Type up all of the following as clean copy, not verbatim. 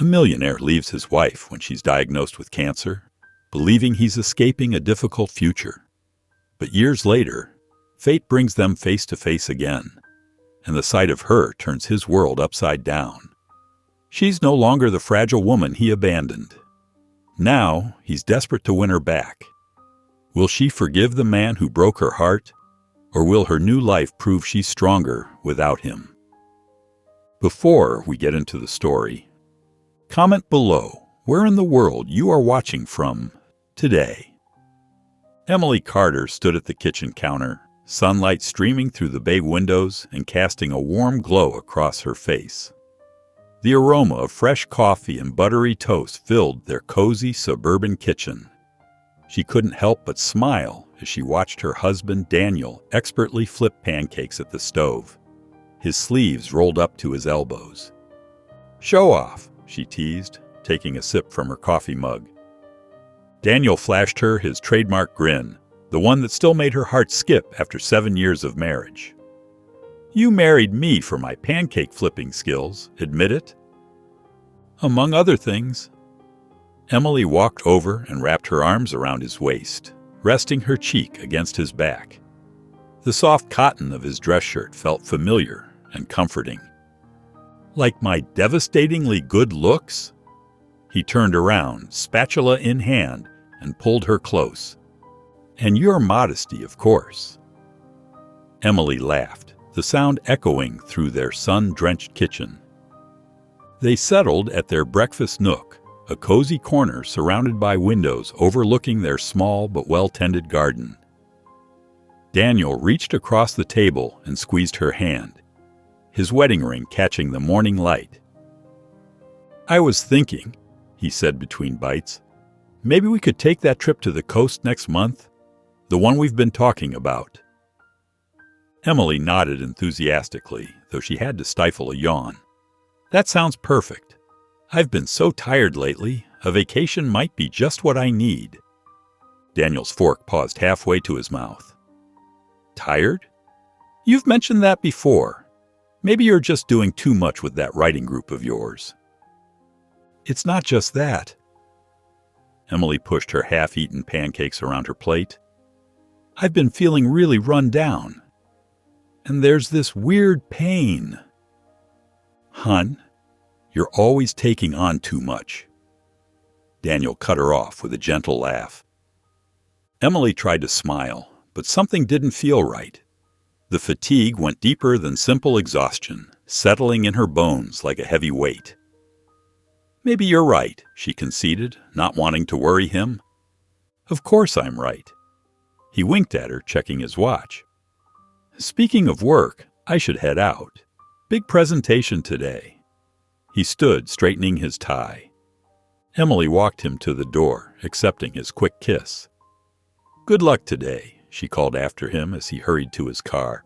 A millionaire leaves his wife when she's diagnosed with cancer, believing he's escaping a difficult future. But years later, fate brings them face to face again, and the sight of her turns his world upside down. She's no longer the fragile woman he abandoned. Now, he's desperate to win her back. Will she forgive the man who broke her heart, or will her new life prove she's stronger without him? Before we get into the story, comment below where in the world you are watching from today. Emily Carter stood at the kitchen counter, sunlight streaming through the bay windows and casting a warm glow across her face. The aroma of fresh coffee and buttery toast filled their cozy suburban kitchen. She couldn't help but smile as she watched her husband Daniel expertly flip pancakes at the stove, his sleeves rolled up to his elbows. "Show off," she teased, taking a sip from her coffee mug. Daniel flashed her his trademark grin, the one that still made her heart skip after 7 years of marriage. "You married me for my pancake flipping skills, admit it?" "Among other things." Emily walked over and wrapped her arms around his waist, resting her cheek against his back. The soft cotton of his dress shirt felt familiar and comforting. "Like my devastatingly good looks?" He turned around, spatula in hand, and pulled her close. "And your modesty, of course." Emily laughed, the sound echoing through their sun-drenched kitchen. They settled at their breakfast nook, a cozy corner surrounded by windows overlooking their small but well-tended garden. Daniel reached across the table and squeezed her hand, his wedding ring catching the morning light. "I was thinking," he said between bites, "maybe we could take that trip to the coast next month, the one we've been talking about." Emily nodded enthusiastically, though she had to stifle a yawn. "That sounds perfect. I've been so tired lately, a vacation might be just what I need." Daniel's fork paused halfway to his mouth. "Tired? You've mentioned that before. Maybe you're just doing too much with that writing group of yours." "It's not just that." Emily pushed her half-eaten pancakes around her plate. "I've been feeling really run down. And there's this weird pain." "Hun, you're always taking on too much." Daniel cut her off with a gentle laugh. Emily tried to smile, but something didn't feel right. The fatigue went deeper than simple exhaustion, settling in her bones like a heavy weight. "Maybe you're right," she conceded, not wanting to worry him. "Of course I'm right." He winked at her, checking his watch. "Speaking of work, I should head out. Big presentation today." He stood, straightening his tie. Emily walked him to the door, accepting his quick kiss. "Good luck today," she called after him as he hurried to his car.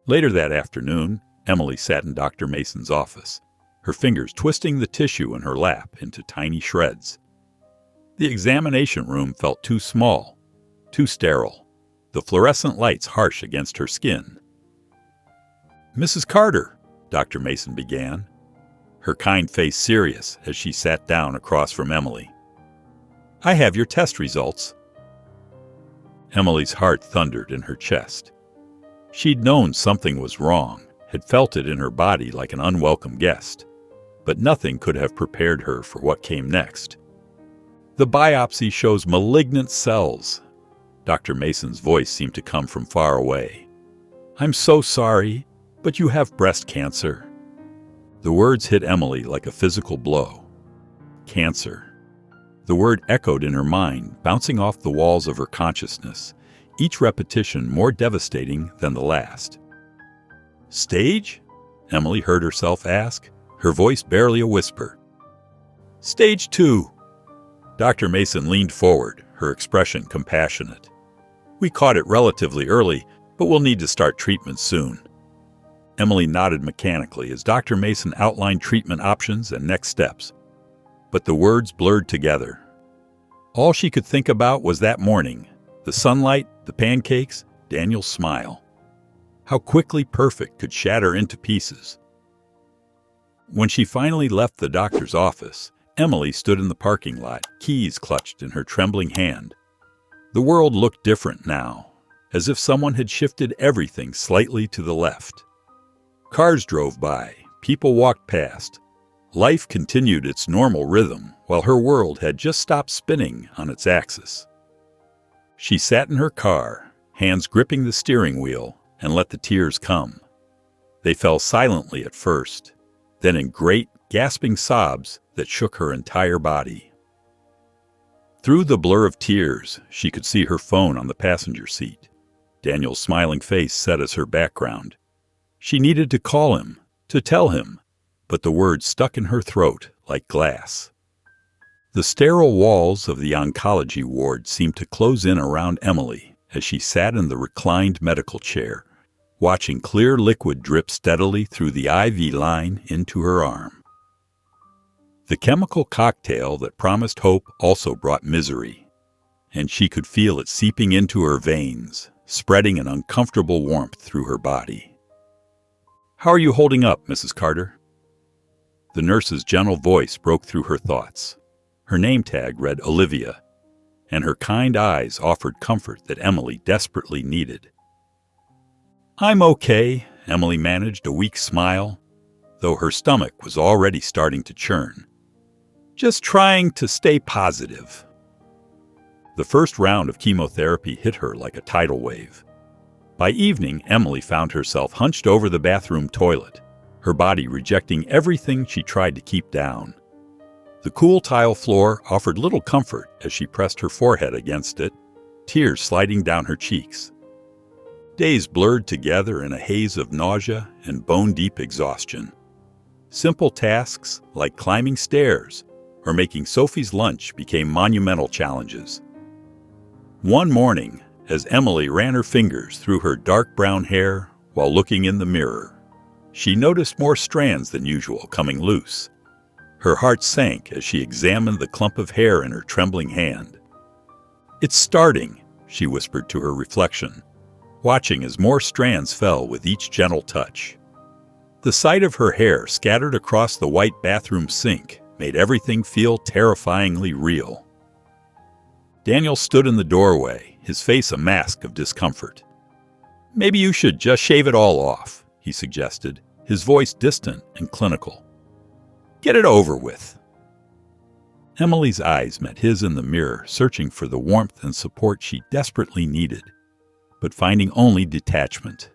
Later that afternoon, Emily sat in Dr. Mason's office, her fingers twisting the tissue in her lap into tiny shreds. The examination room felt too small, too sterile, the fluorescent lights harsh against her skin. "Mrs. Carter," Dr. Mason began, her kind face serious as she sat down across from Emily. "I have your test results." Emily's heart thundered in her chest. She'd known something was wrong, had felt it in her body like an unwelcome guest, but nothing could have prepared her for what came next. "The biopsy shows malignant cells." Dr. Mason's voice seemed to come from far away. "I'm so sorry, but you have breast cancer." The words hit Emily like a physical blow. Cancer. The word echoed in her mind, bouncing off the walls of her consciousness, each repetition more devastating than the last. "Stage?" Emily heard herself ask, her voice barely a whisper. "Stage 2. Dr. Mason leaned forward, her expression compassionate. "We caught it relatively early, but we'll need to start treatment soon." Emily nodded mechanically as Dr. Mason outlined treatment options and next steps, but the words blurred together. All she could think about was that morning, the sunlight, the pancakes, Daniel's smile. How quickly perfect could shatter into pieces. When she finally left the doctor's office, Emily stood in the parking lot, keys clutched in her trembling hand. The world looked different now, as if someone had shifted everything slightly to the left. Cars drove by, people walked past. Life continued its normal rhythm, while her world had just stopped spinning on its axis. She sat in her car, hands gripping the steering wheel, and let the tears come. They fell silently at first, then in great, gasping sobs that shook her entire body. Through the blur of tears, she could see her phone on the passenger seat. Daniel's smiling face set as her background. She needed to call him, to tell him, but the words stuck in her throat like glass. The sterile walls of the oncology ward seemed to close in around Emily as she sat in the reclined medical chair, watching clear liquid drip steadily through the IV line into her arm. The chemical cocktail that promised hope also brought misery, and she could feel it seeping into her veins, spreading an uncomfortable warmth through her body. "How are you holding up, Mrs. Carter?" The nurse's gentle voice broke through her thoughts. Her name tag read Olivia, and her kind eyes offered comfort that Emily desperately needed. "I'm okay," Emily managed a weak smile, though her stomach was already starting to churn. "Just trying to stay positive." The first round of chemotherapy hit her like a tidal wave. By evening, Emily found herself hunched over the bathroom toilet, her body rejecting everything she tried to keep down. The cool tile floor offered little comfort as she pressed her forehead against it, tears sliding down her cheeks. Days blurred together in a haze of nausea and bone-deep exhaustion. Simple tasks like climbing stairs or making Sophie's lunch became monumental challenges. One morning, as Emily ran her fingers through her dark brown hair while looking in the mirror, she noticed more strands than usual coming loose. Her heart sank as she examined the clump of hair in her trembling hand. "It's starting," she whispered to her reflection, watching as more strands fell with each gentle touch. The sight of her hair scattered across the white bathroom sink made everything feel terrifyingly real. Daniel stood in the doorway, his face a mask of discomfort. "Maybe you should just shave it all off," he suggested, his voice distant and clinical. "Get it over with." Emily's eyes met his in the mirror, searching for the warmth and support she desperately needed, but finding only detachment.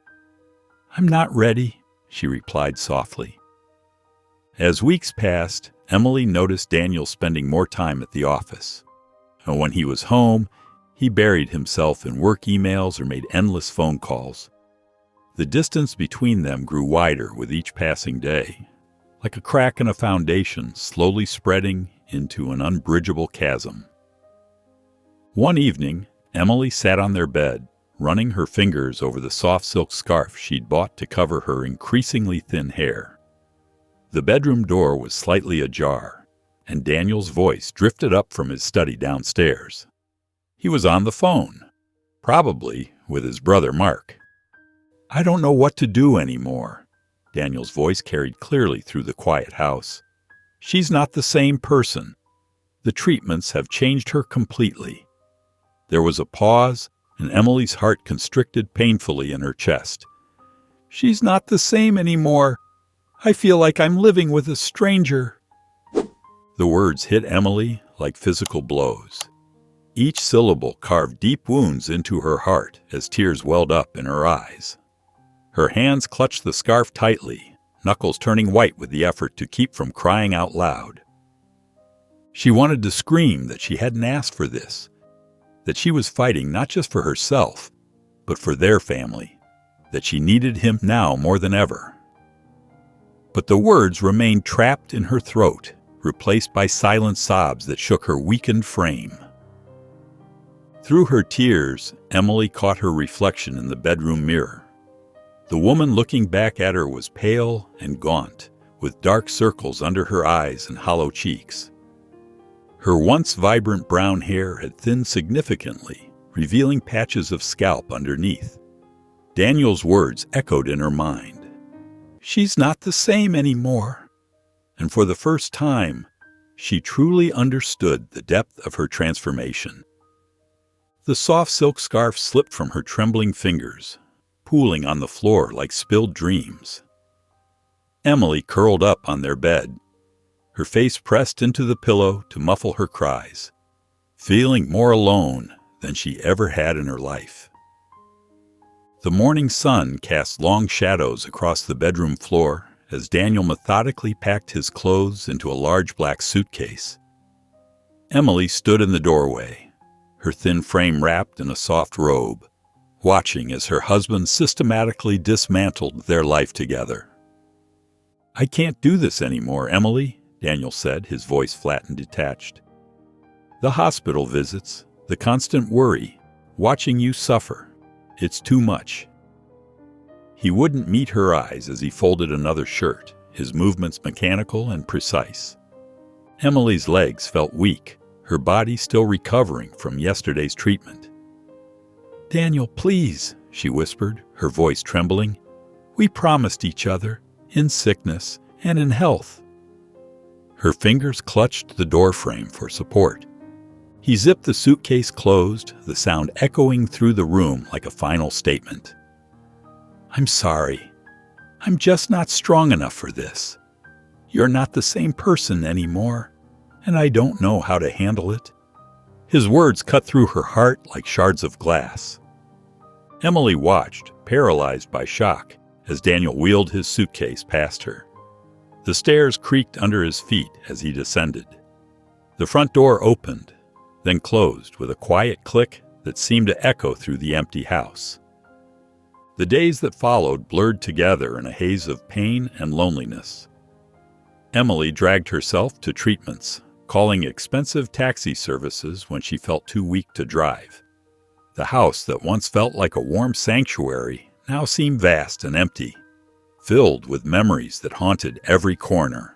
"I'm not ready," she replied softly. As weeks passed, Emily noticed Daniel spending more time at the office. And when he was home, he buried himself in work emails or made endless phone calls. The distance between them grew wider with each passing day, like a crack in a foundation slowly spreading into an unbridgeable chasm. One evening, Emily sat on their bed, running her fingers over the soft silk scarf she'd bought to cover her increasingly thin hair. The bedroom door was slightly ajar, and Daniel's voice drifted up from his study downstairs. He was on the phone, probably with his brother Mark. "I don't know what to do anymore," Daniel's voice carried clearly through the quiet house. "She's not the same person. The treatments have changed her completely." There was a pause, and Emily's heart constricted painfully in her chest. "She's not the same anymore. I feel like I'm living with a stranger." The words hit Emily like physical blows. Each syllable carved deep wounds into her heart as tears welled up in her eyes. Her hands clutched the scarf tightly, knuckles turning white with the effort to keep from crying out loud. She wanted to scream that she hadn't asked for this, that she was fighting not just for herself, but for their family, that she needed him now more than ever. But the words remained trapped in her throat, replaced by silent sobs that shook her weakened frame. Through her tears, Emily caught her reflection in the bedroom mirror. The woman looking back at her was pale and gaunt, with dark circles under her eyes and hollow cheeks. Her once vibrant brown hair had thinned significantly, revealing patches of scalp underneath. Daniel's words echoed in her mind. "She's not the same anymore." and for the first time, she truly understood the depth of her transformation. The soft silk scarf slipped from her trembling fingers, pooling on the floor like spilled dreams. Emily curled up on their bed, her face pressed into the pillow to muffle her cries, feeling more alone than she ever had in her life. The morning sun cast long shadows across the bedroom floor as Daniel methodically packed his clothes into a large black suitcase. Emily stood in the doorway, her thin frame wrapped in a soft robe, watching as her husband systematically dismantled their life together. "I can't do this anymore, Emily," Daniel said, his voice flat and detached. "The hospital visits, the constant worry, watching you suffer. It's too much." He wouldn't meet her eyes as he folded another shirt, his movements mechanical and precise. Emily's legs felt weak, her body still recovering from yesterday's treatment. "Daniel, please," she whispered, her voice trembling. "We promised each other, in sickness and in health." Her fingers clutched the doorframe for support. He zipped the suitcase closed, the sound echoing through the room like a final statement. "I'm sorry. I'm just not strong enough for this. You're not the same person anymore, and I don't know how to handle it." His words cut through her heart like shards of glass. Emily watched, paralyzed by shock, as Daniel wheeled his suitcase past her. The stairs creaked under his feet as he descended. The front door opened, then closed with a quiet click that seemed to echo through the empty house. The days that followed blurred together in a haze of pain and loneliness. Emily dragged herself to treatments, calling expensive taxi services when she felt too weak to drive. The house that once felt like a warm sanctuary now seemed vast and empty, filled with memories that haunted every corner.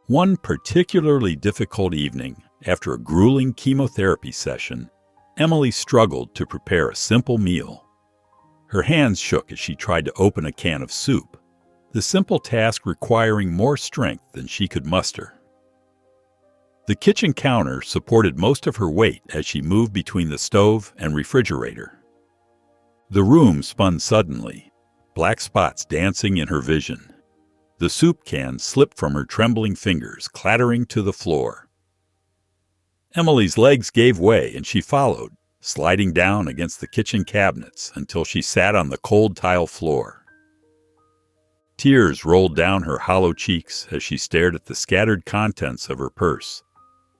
One particularly difficult evening, after a grueling chemotherapy session, Emily struggled to prepare a simple meal. Her hands shook as she tried to open a can of soup, the simple task requiring more strength than she could muster. The kitchen counter supported most of her weight as she moved between the stove and refrigerator. The room spun suddenly, black spots dancing in her vision. The soup can slipped from her trembling fingers, clattering to the floor. Emily's legs gave way and she followed, sliding down against the kitchen cabinets until she sat on the cold tile floor. Tears rolled down her hollow cheeks as she stared at the scattered contents of her purse.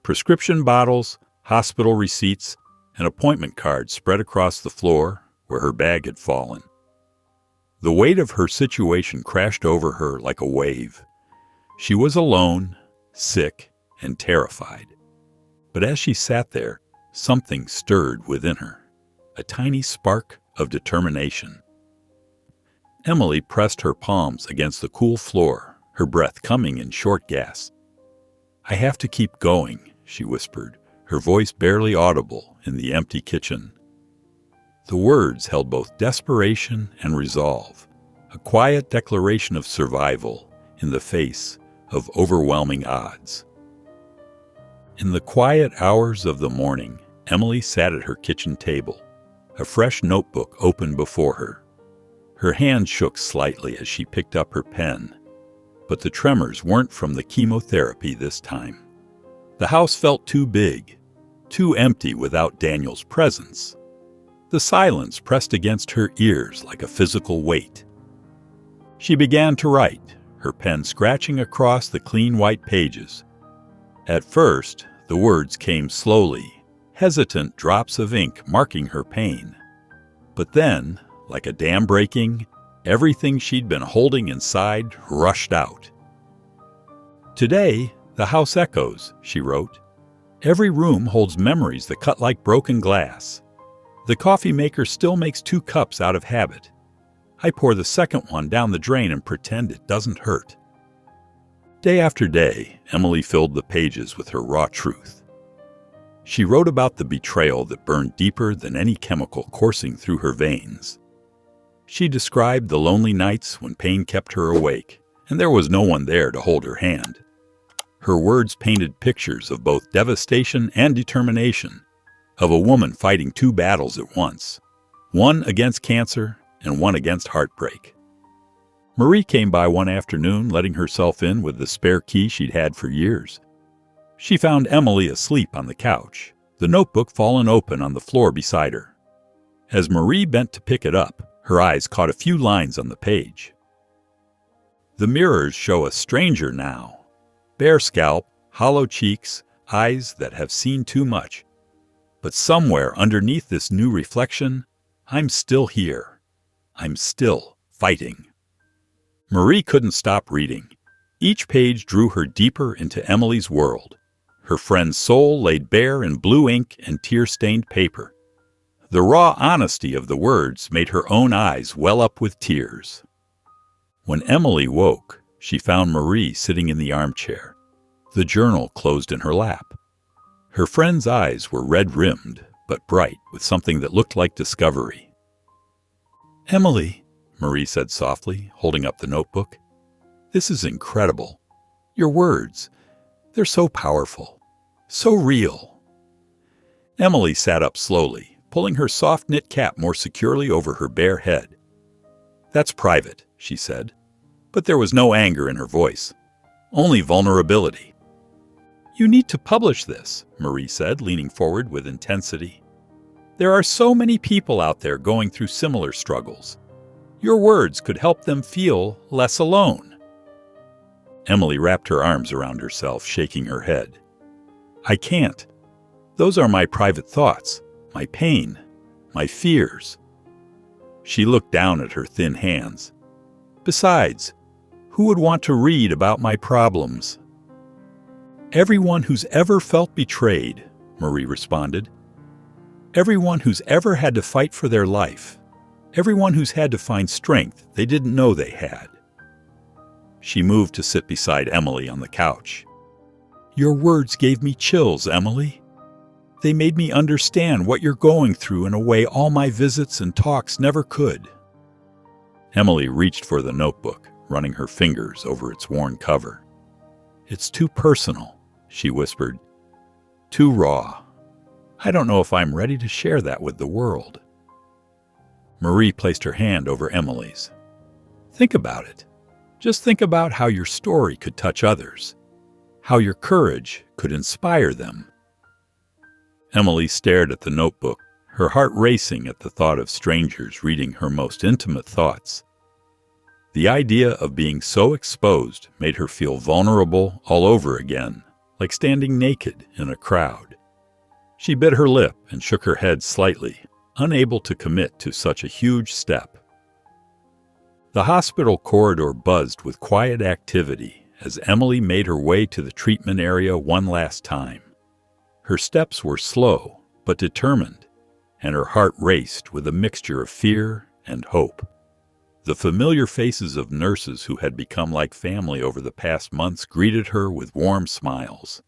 Prescription bottles, hospital receipts, and appointment cards spread across the floor where her bag had fallen. The weight of her situation crashed over her like a wave. She was alone, sick, and terrified. But as she sat there, something stirred within her, a tiny spark of determination. Emily pressed her palms against the cool floor, her breath coming in short gasps. "I have to keep going," she whispered, her voice barely audible in the empty kitchen. The words held both desperation and resolve, a quiet declaration of survival in the face of overwhelming odds. In the quiet hours of the morning, Emily sat at her kitchen table, a fresh notebook open before her. Her hand shook slightly as she picked up her pen, but the tremors weren't from the chemotherapy this time. The house felt too big, too empty without Daniel's presence. The silence pressed against her ears like a physical weight. She began to write, her pen scratching across the clean white pages. At first, the words came slowly, hesitant drops of ink marking her pain. But then, like a dam breaking, everything she'd been holding inside rushed out. "Today, the house echoes," she wrote. "Every room holds memories that cut like broken glass. The coffee maker still makes 2 cups out of habit. I pour the second one down the drain and pretend it doesn't hurt." Day after day, Emily filled the pages with her raw truth. She wrote about the betrayal that burned deeper than any chemical coursing through her veins. She described the lonely nights when pain kept her awake and there was no one there to hold her hand. Her words painted pictures of both devastation and determination, of a woman fighting two battles at once, one against cancer and one against heartbreak. Marie came by one afternoon, letting herself in with the spare key she'd had for years. She found Emily asleep on the couch, the notebook fallen open on the floor beside her. As Marie bent to pick it up, her eyes caught a few lines on the page. The mirrors show a stranger now. Bare scalp, hollow cheeks, eyes that have seen too much. But somewhere underneath this new reflection, I'm still here. I'm still fighting. Marie couldn't stop reading. Each page drew her deeper into Emily's world. Her friend's soul laid bare in blue ink and tear-stained paper. The raw honesty of the words made her own eyes well up with tears. When Emily woke, she found Marie sitting in the armchair, the journal closed in her lap. Her friend's eyes were red-rimmed, but bright with something that looked like discovery. "Emily," Marie said softly, holding up the notebook, "this is incredible. Your words, they're so powerful, so real." Emily sat up slowly, pulling her soft-knit cap more securely over her bare head. "That's private," she said, but there was no anger in her voice, only vulnerability. "You need to publish this," Marie said, leaning forward with intensity. "There are so many people out there going through similar struggles. Your words could help them feel less alone." Emily wrapped her arms around herself, shaking her head. "I can't. Those are my private thoughts, my pain, my fears." She looked down at her thin hands. "Besides, who would want to read about my problems?" "Everyone who's ever felt betrayed," Marie responded. "Everyone who's ever had to fight for their life. Everyone who's had to find strength they didn't know they had." She moved to sit beside Emily on the couch. "Your words gave me chills, Emily. They made me understand what you're going through in a way all my visits and talks never could." Emily reached for the notebook, running her fingers over its worn cover. "It's too personal," she whispered. "Too raw. I don't know if I'm ready to share that with the world." Marie placed her hand over Emily's. "Think about it. Just think about how your story could touch others, how your courage could inspire them." Emily stared at the notebook, her heart racing at the thought of strangers reading her most intimate thoughts. The idea of being so exposed made her feel vulnerable all over again, like standing naked in a crowd. She bit her lip and shook her head slightly, unable to commit to such a huge step. The hospital corridor buzzed with quiet activity as Emily made her way to the treatment area one last time. Her steps were slow but determined, and her heart raced with a mixture of fear and hope. The familiar faces of nurses who had become like family over the past months greeted her with warm smiles.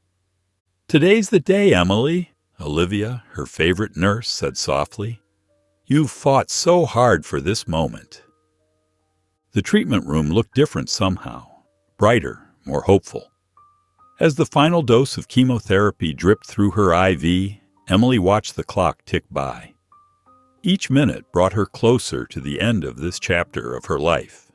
"Today's the day, Emily," Olivia, her favorite nurse, said softly. "You've fought so hard for this moment." The treatment room looked different somehow, brighter, more hopeful. As the final dose of chemotherapy dripped through her IV, Emily watched the clock tick by. Each minute brought her closer to the end of this chapter of her life.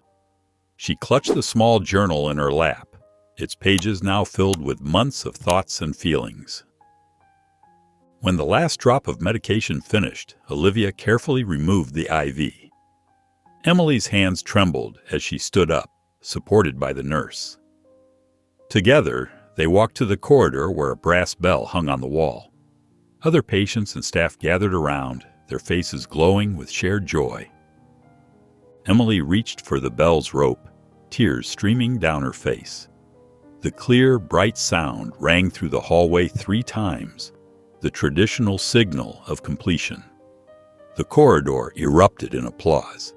She clutched the small journal in her lap, its pages now filled with months of thoughts and feelings. When the last drop of medication finished, Olivia carefully removed the IV. Emily's hands trembled as she stood up, supported by the nurse. Together, they walked to the corridor where a brass bell hung on the wall. Other patients and staff gathered around, their faces glowing with shared joy. Emily reached for the bell's rope, tears streaming down her face. The clear, bright sound rang through the hallway 3 times, the traditional signal of completion. The corridor erupted in applause,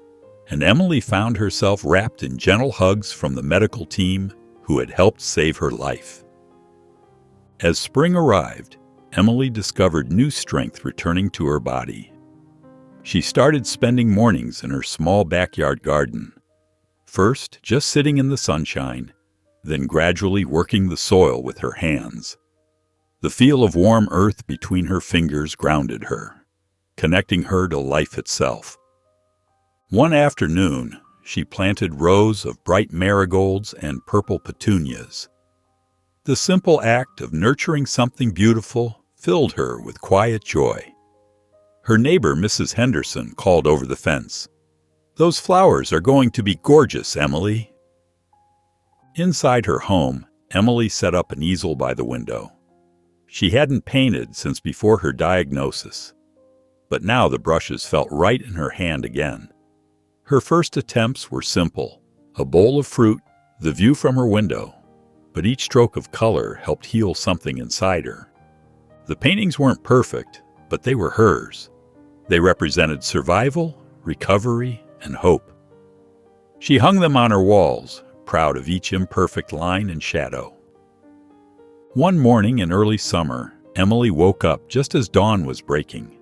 and Emily found herself wrapped in gentle hugs from the medical team who had helped save her life. As spring arrived, Emily discovered new strength returning to her body. She started spending mornings in her small backyard garden, first just sitting in the sunshine, then gradually working the soil with her hands. The feel of warm earth between her fingers grounded her, connecting her to life itself. One afternoon, she planted rows of bright marigolds and purple petunias. The simple act of nurturing something beautiful filled her with quiet joy. Her neighbor, Mrs. Henderson, called over the fence, "Those flowers are going to be gorgeous, Emily." Inside her home, Emily set up an easel by the window. She hadn't painted since before her diagnosis, but now the brushes felt right in her hand again. Her first attempts were simple: a bowl of fruit, the view from her window, but each stroke of color helped heal something inside her. The paintings weren't perfect, but they were hers. They represented survival, recovery, and hope. She hung them on her walls, proud of each imperfect line and shadow. One morning in early summer, Emily woke up just as dawn was breaking.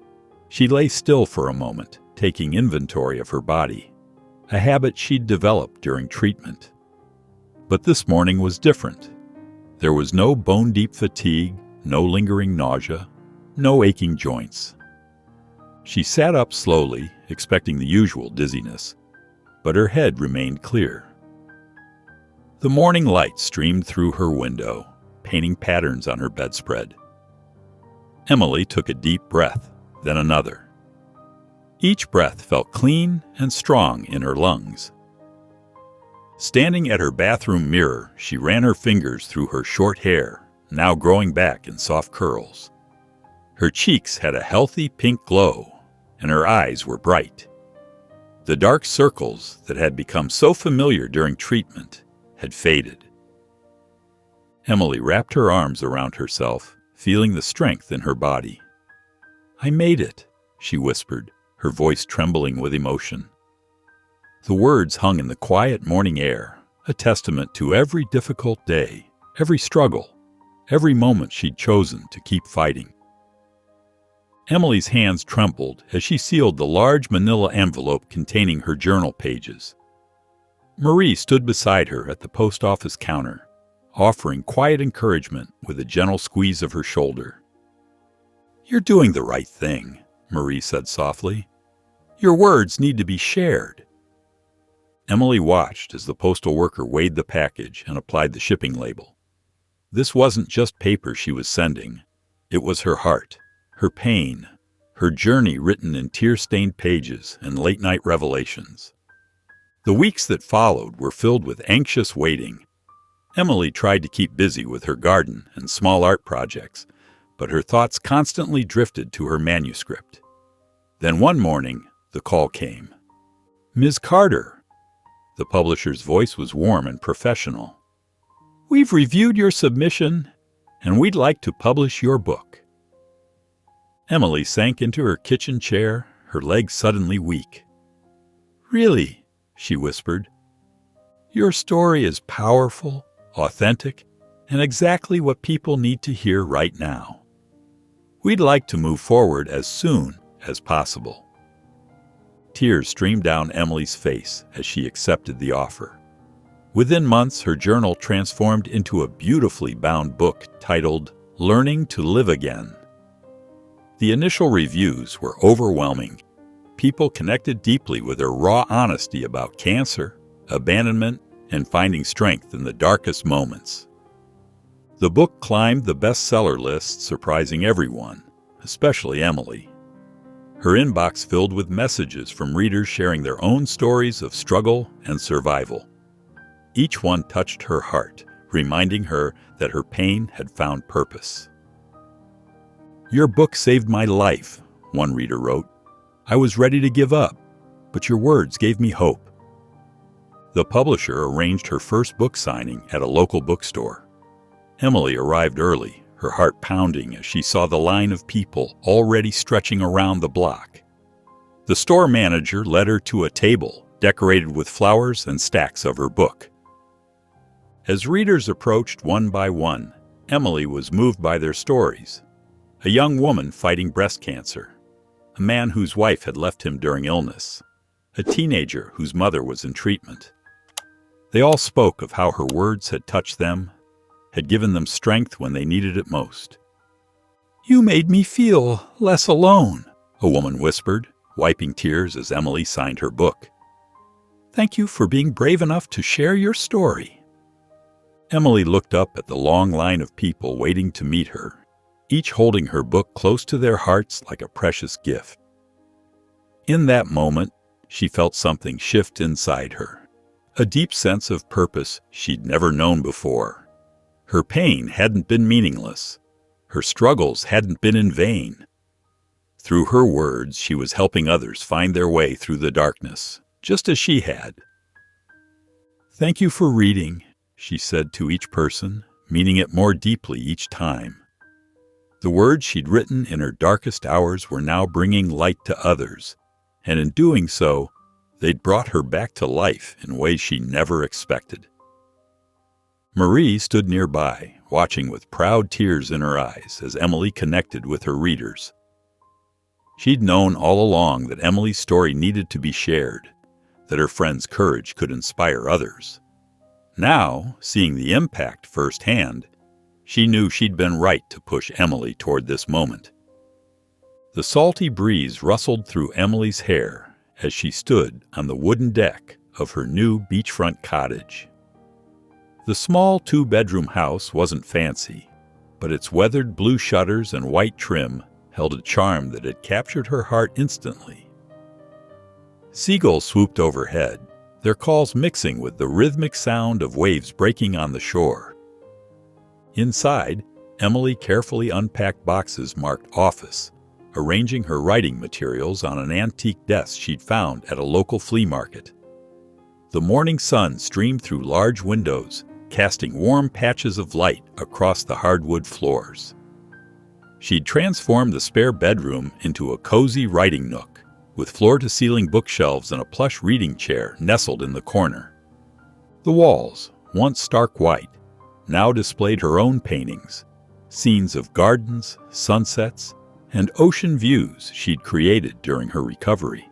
She lay still for a moment, taking inventory of her body, a habit she'd developed during treatment. But this morning was different. There was no bone-deep fatigue, no lingering nausea, no aching joints. She sat up slowly, expecting the usual dizziness, but her head remained clear. The morning light streamed through her window, painting patterns on her bedspread. Emily took a deep breath, then another. Each breath felt clean and strong in her lungs. Standing at her bathroom mirror, she ran her fingers through her short hair, now growing back in soft curls. Her cheeks had a healthy pink glow, and her eyes were bright. The dark circles that had become so familiar during treatment had faded. Emily wrapped her arms around herself, feeling the strength in her body. "I made it," she whispered, her voice trembling with emotion. The words hung in the quiet morning air, a testament to every difficult day, every struggle, every moment she'd chosen to keep fighting. Emily's hands trembled as she sealed the large manila envelope containing her journal pages. Marie stood beside her at the post office counter, offering quiet encouragement with a gentle squeeze of her shoulder. "You're doing the right thing," Marie said softly. "Your words need to be shared." Emily watched as the postal worker weighed the package and applied the shipping label. This wasn't just paper she was sending. It was her heart, her pain, her journey written in tear-stained pages and late-night revelations. The weeks that followed were filled with anxious waiting. Emily tried to keep busy with her garden and small art projects, but her thoughts constantly drifted to her manuscript. Then one morning, the call came. "Ms. Carter." The publisher's voice was warm and professional. "We've reviewed your submission, and we'd like to publish your book." Emily sank into her kitchen chair, her legs suddenly weak. "Really?" she whispered. "Your story is powerful, authentic, and exactly what people need to hear right now. We'd like to move forward as soon as possible." Tears streamed down Emily's face as she accepted the offer. Within months, her journal transformed into a beautifully bound book titled Learning to Live Again. The initial reviews were overwhelming. People connected deeply with her raw honesty about cancer, abandonment, and finding strength in the darkest moments. The book climbed the bestseller list, surprising everyone, especially Emily. Her inbox filled with messages from readers sharing their own stories of struggle and survival. Each one touched her heart, reminding her that her pain had found purpose. "Your book saved my life," one reader wrote. "I was ready to give up, but your words gave me hope." The publisher arranged her first book signing at a local bookstore. Emily arrived early, her heart pounding as she saw the line of people already stretching around the block. The store manager led her to a table decorated with flowers and stacks of her book. As readers approached one by one, Emily was moved by their stories. A young woman fighting breast cancer, a man whose wife had left him during illness, a teenager whose mother was in treatment. They all spoke of how her words had touched them, had given them strength when they needed it most. "You made me feel less alone," a woman whispered, wiping tears as Emily signed her book. "Thank you for being brave enough to share your story." Emily looked up at the long line of people waiting to meet her, each holding her book close to their hearts like a precious gift. In that moment, she felt something shift inside her, a deep sense of purpose she'd never known before. Her pain hadn't been meaningless. Her struggles hadn't been in vain. Through her words, she was helping others find their way through the darkness, just as she had. "Thank you for reading," she said to each person, meaning it more deeply each time. The words she'd written in her darkest hours were now bringing light to others, and in doing so, they'd brought her back to life in ways she never expected. Marie stood nearby, watching with proud tears in her eyes as Emily connected with her readers. She'd known all along that Emily's story needed to be shared, that her friend's courage could inspire others. Now, seeing the impact firsthand, she knew she'd been right to push Emily toward this moment. The salty breeze rustled through Emily's hair as she stood on the wooden deck of her new beachfront cottage. The small two-bedroom house wasn't fancy, but its weathered blue shutters and white trim held a charm that had captured her heart instantly. Seagulls swooped overhead, their calls mixing with the rhythmic sound of waves breaking on the shore. Inside, Emily carefully unpacked boxes marked "Office," arranging her writing materials on an antique desk she'd found at a local flea market. The morning sun streamed through large windows, casting warm patches of light across the hardwood floors. She'd transformed the spare bedroom into a cozy writing nook, with floor-to-ceiling bookshelves and a plush reading chair nestled in the corner. The walls, once stark white, now displayed her own paintings, scenes of gardens, sunsets, and ocean views she'd created during her recovery.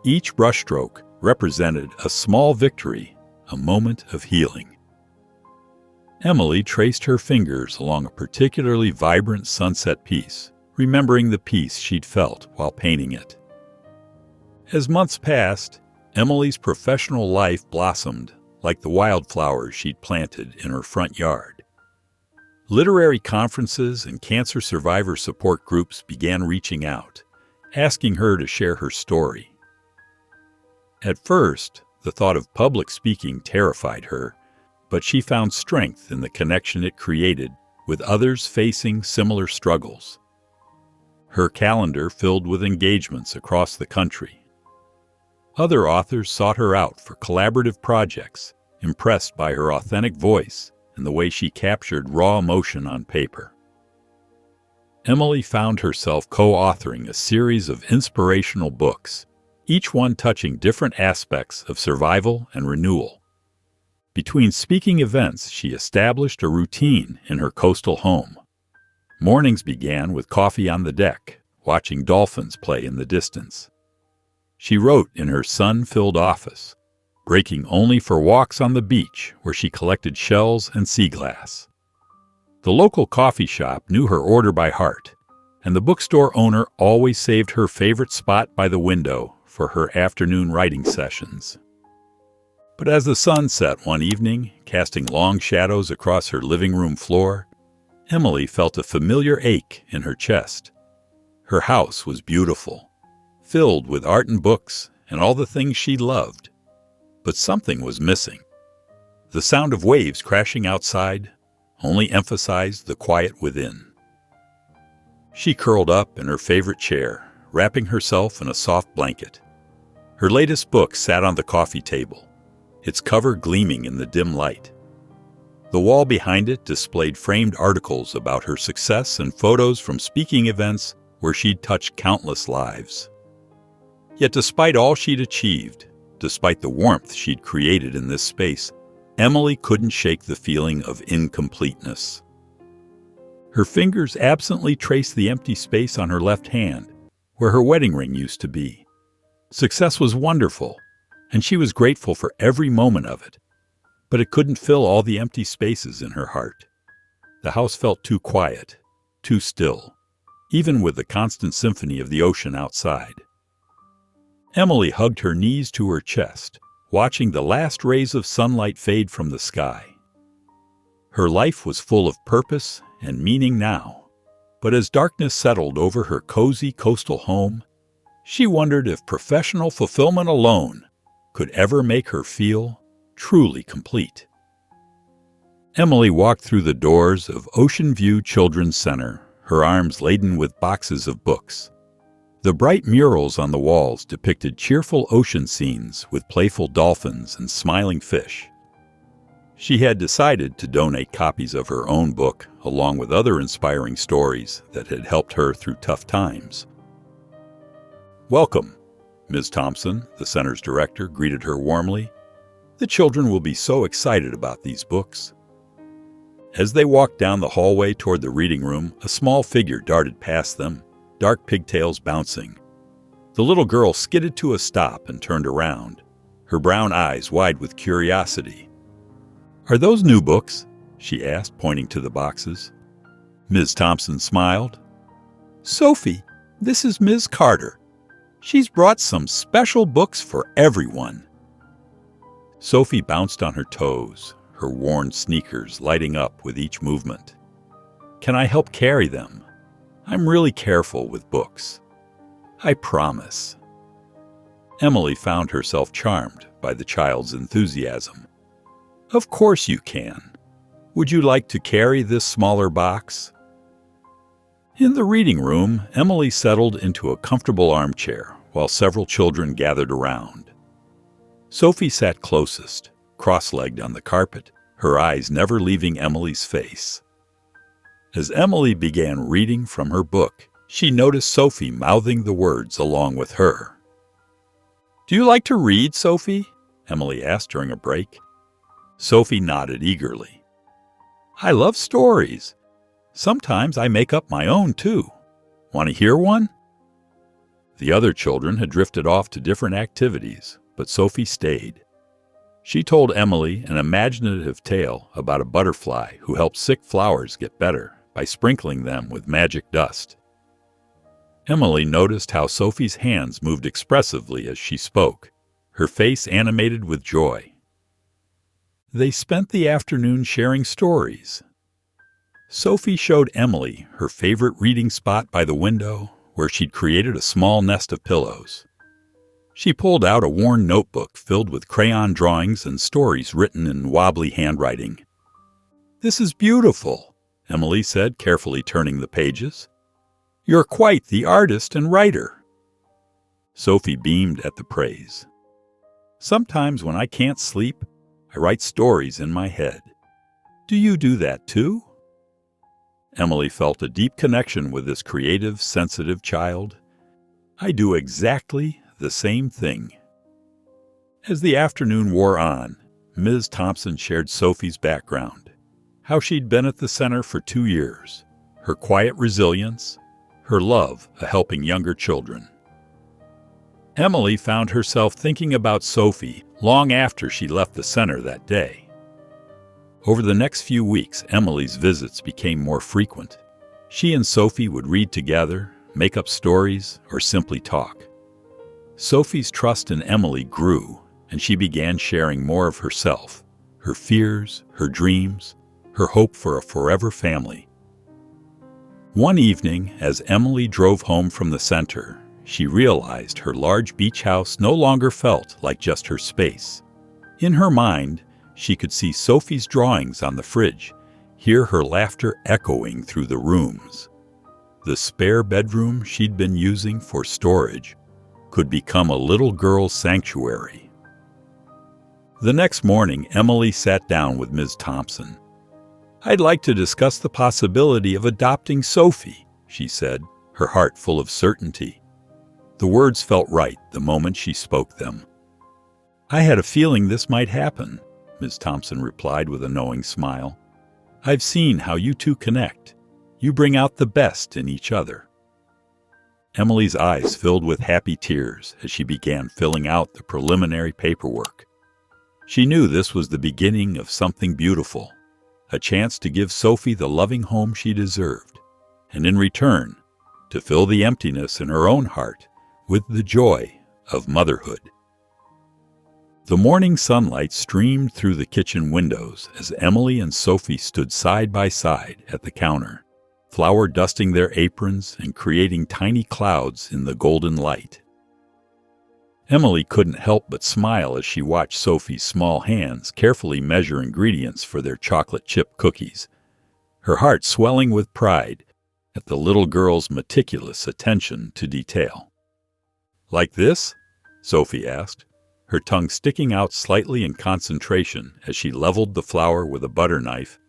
Each brushstroke represented a small victory, a moment of healing. Emily traced her fingers along a particularly vibrant sunset piece, remembering the peace she'd felt while painting it. As months passed, Emily's professional life blossomed like the wildflowers she'd planted in her front yard. Literary conferences and cancer survivor support groups began reaching out, asking her to share her story. At first, the thought of public speaking terrified her, but she found strength in the connection it created with others facing similar struggles. Her calendar filled with engagements across the country. Other authors sought her out for collaborative projects, impressed by her authentic voice and the way she captured raw emotion on paper. Emily found herself co-authoring a series of inspirational books, each one touching different aspects of survival and renewal. Between speaking events, she established a routine in her coastal home. Mornings began with coffee on the deck, watching dolphins play in the distance. She wrote in her sun-filled office, breaking only for walks on the beach where she collected shells and sea glass. The local coffee shop knew her order by heart, and the bookstore owner always saved her favorite spot by the window for her afternoon writing sessions. But as the sun set one evening, casting long shadows across her living room floor, Emily felt a familiar ache in her chest. Her house was beautiful, filled with art and books and all the things she loved. But something was missing. The sound of waves crashing outside only emphasized the quiet within. She curled up in her favorite chair, wrapping herself in a soft blanket. Her latest book sat on the coffee table, its cover gleaming in the dim light. The wall behind it displayed framed articles about her success and photos from speaking events where she'd touched countless lives. Yet despite all she'd achieved, despite the warmth she'd created in this space, Emily couldn't shake the feeling of incompleteness. Her fingers absently traced the empty space on her left hand, where her wedding ring used to be. Success was wonderful, and she was grateful for every moment of it. but it couldn't fill all the empty spaces in her heart. The house felt too quiet, too still, even with the constant symphony of the ocean outside. Emily hugged her knees to her chest, watching the last rays of sunlight fade from the sky. Her life was full of purpose and meaning now, but as darkness settled over her cozy coastal home, she wondered if professional fulfillment alone could ever make her feel truly complete. Emily walked through the doors of Ocean View Children's Center, her arms laden with boxes of books. The bright murals on the walls depicted cheerful ocean scenes with playful dolphins and smiling fish. She had decided to donate copies of her own book, along with other inspiring stories that had helped her through tough times. "Welcome," Ms. Thompson, the center's director, greeted her warmly. "The children will be so excited about these books." As they walked down the hallway toward the reading room, a small figure darted past them, dark pigtails bouncing. The little girl skidded to a stop and turned around, her brown eyes wide with curiosity. "Are those new books?" she asked, pointing to the boxes. Ms. Thompson smiled. "Sophie, this is Ms. Carter. She's brought some special books for everyone." Sophie bounced on her toes, her worn sneakers lighting up with each movement. "Can I help carry them? I'm really careful with books. I promise." Emily found herself charmed by the child's enthusiasm. "Of course you can. Would you like to carry this smaller box?" In the reading room, Emily settled into a comfortable armchair while several children gathered around. Sophie sat closest, cross-legged on the carpet, her eyes never leaving Emily's face. As Emily began reading from her book, she noticed Sophie mouthing the words along with her. "Do you like to read, Sophie?" Emily asked during a break. Sophie nodded eagerly. "I love stories. Sometimes I make up my own, too. Want to hear one?" The other children had drifted off to different activities, but Sophie stayed. She told Emily an imaginative tale about a butterfly who helped sick flowers get better by sprinkling them with magic dust. Emily noticed how Sophie's hands moved expressively as she spoke, her face animated with joy. They spent the afternoon sharing stories. Sophie showed Emily her favorite reading spot by the window, where she'd created a small nest of pillows. She pulled out a worn notebook filled with crayon drawings and stories written in wobbly handwriting. "This is beautiful," Emily said, carefully turning the pages. "You're quite the artist and writer." Sophie beamed at the praise. "Sometimes when I can't sleep, I write stories in my head. Do you do that too?" Emily felt a deep connection with this creative, sensitive child. "I do exactly the same thing." As the afternoon wore on, Ms. Thompson shared Sophie's background, how she'd been at the center for 2 years, her quiet resilience, her love of helping younger children. Emily found herself thinking about Sophie long after she left the center that day. Over the next few weeks, Emily's visits became more frequent. She and Sophie would read together, make up stories, or simply talk. Sophie's trust in Emily grew, and she began sharing more of herself, her fears, her dreams, her hope for a forever family. One evening, as Emily drove home from the center, she realized her large beach house no longer felt like just her space. In her mind, she could see Sophie's drawings on the fridge, hear her laughter echoing through the rooms. The spare bedroom she'd been using for storage could become a little girl's sanctuary. The next morning, Emily sat down with Ms. Thompson. "I'd like to discuss the possibility of adopting Sophie," she said, her heart full of certainty. The words felt right the moment she spoke them. "I had a feeling this might happen," Ms. Thompson replied with a knowing smile. "I've seen how you two connect. You bring out the best in each other." Emily's eyes filled with happy tears as she began filling out the preliminary paperwork. She knew this was the beginning of something beautiful, a chance to give Sophie the loving home she deserved, and in return, to fill the emptiness in her own heart with the joy of motherhood. The morning sunlight streamed through the kitchen windows as Emily and Sophie stood side by side at the counter, flour dusting their aprons and creating tiny clouds in the golden light. Emily couldn't help but smile as she watched Sophie's small hands carefully measure ingredients for their chocolate chip cookies, her heart swelling with pride at the little girl's meticulous attention to detail. "Like this?" Sophie asked, her tongue sticking out slightly in concentration as she leveled the flour with a butter knife,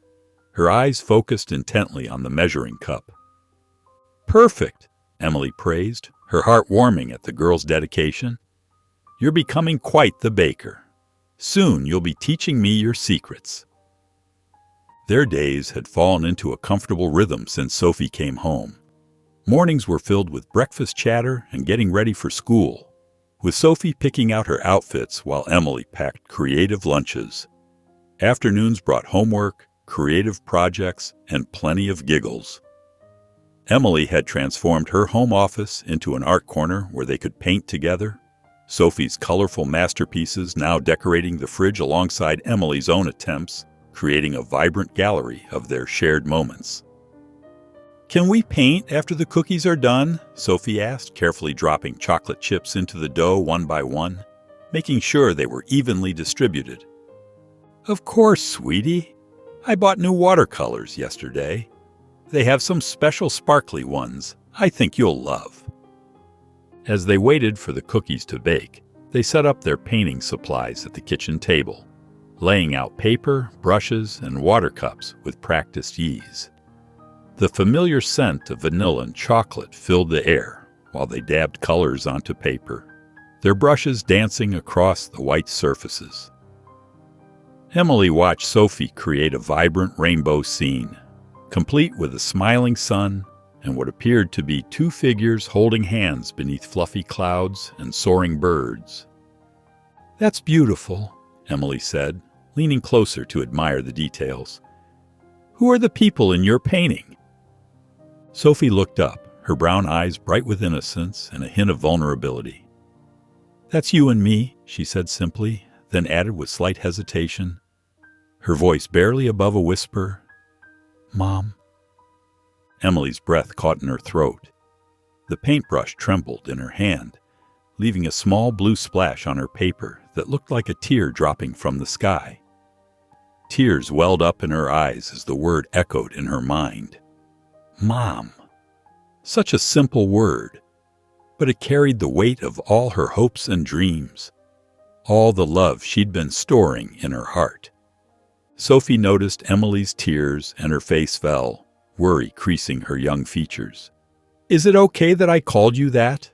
her eyes focused intently on the measuring cup. "Perfect," Emily praised, her heart warming at the girl's dedication. "You're becoming quite the baker. Soon you'll be teaching me your secrets." Their days had fallen into a comfortable rhythm since Sophie came home. Mornings were filled with breakfast chatter and getting ready for school, with Sophie picking out her outfits while Emily packed creative lunches. Afternoons brought homework, creative projects, and plenty of giggles. Emily had transformed her home office into an art corner where they could paint together, Sophie's colorful masterpieces now decorating the fridge alongside Emily's own attempts, creating a vibrant gallery of their shared moments. "Can we paint after the cookies are done?" Sophie asked, carefully dropping chocolate chips into the dough one by one, making sure they were evenly distributed. "Of course, sweetie. I bought new watercolors yesterday. They have some special sparkly ones I think you'll love." As they waited for the cookies to bake, they set up their painting supplies at the kitchen table, laying out paper, brushes, and water cups with practiced ease. The familiar scent of vanilla and chocolate filled the air while they dabbed colors onto paper, their brushes dancing across the white surfaces. Emily watched Sophie create a vibrant rainbow scene, complete with a smiling sun and what appeared to be two figures holding hands beneath fluffy clouds and soaring birds. "That's beautiful," Emily said, leaning closer to admire the details. "Who are the people in your painting?" Sophie looked up, her brown eyes bright with innocence and a hint of vulnerability. "That's you and me," she said simply, then added with slight hesitation, her voice barely above a whisper, "Mom." Emily's breath caught in her throat. The paintbrush trembled in her hand, leaving a small blue splash on her paper that looked like a tear dropping from the sky. Tears welled up in her eyes as the word echoed in her mind. Mom. Such a simple word, but it carried the weight of all her hopes and dreams, all the love she'd been storing in her heart. Sophie noticed Emily's tears and her face fell, worry creasing her young features. "Is it okay that I called you that?"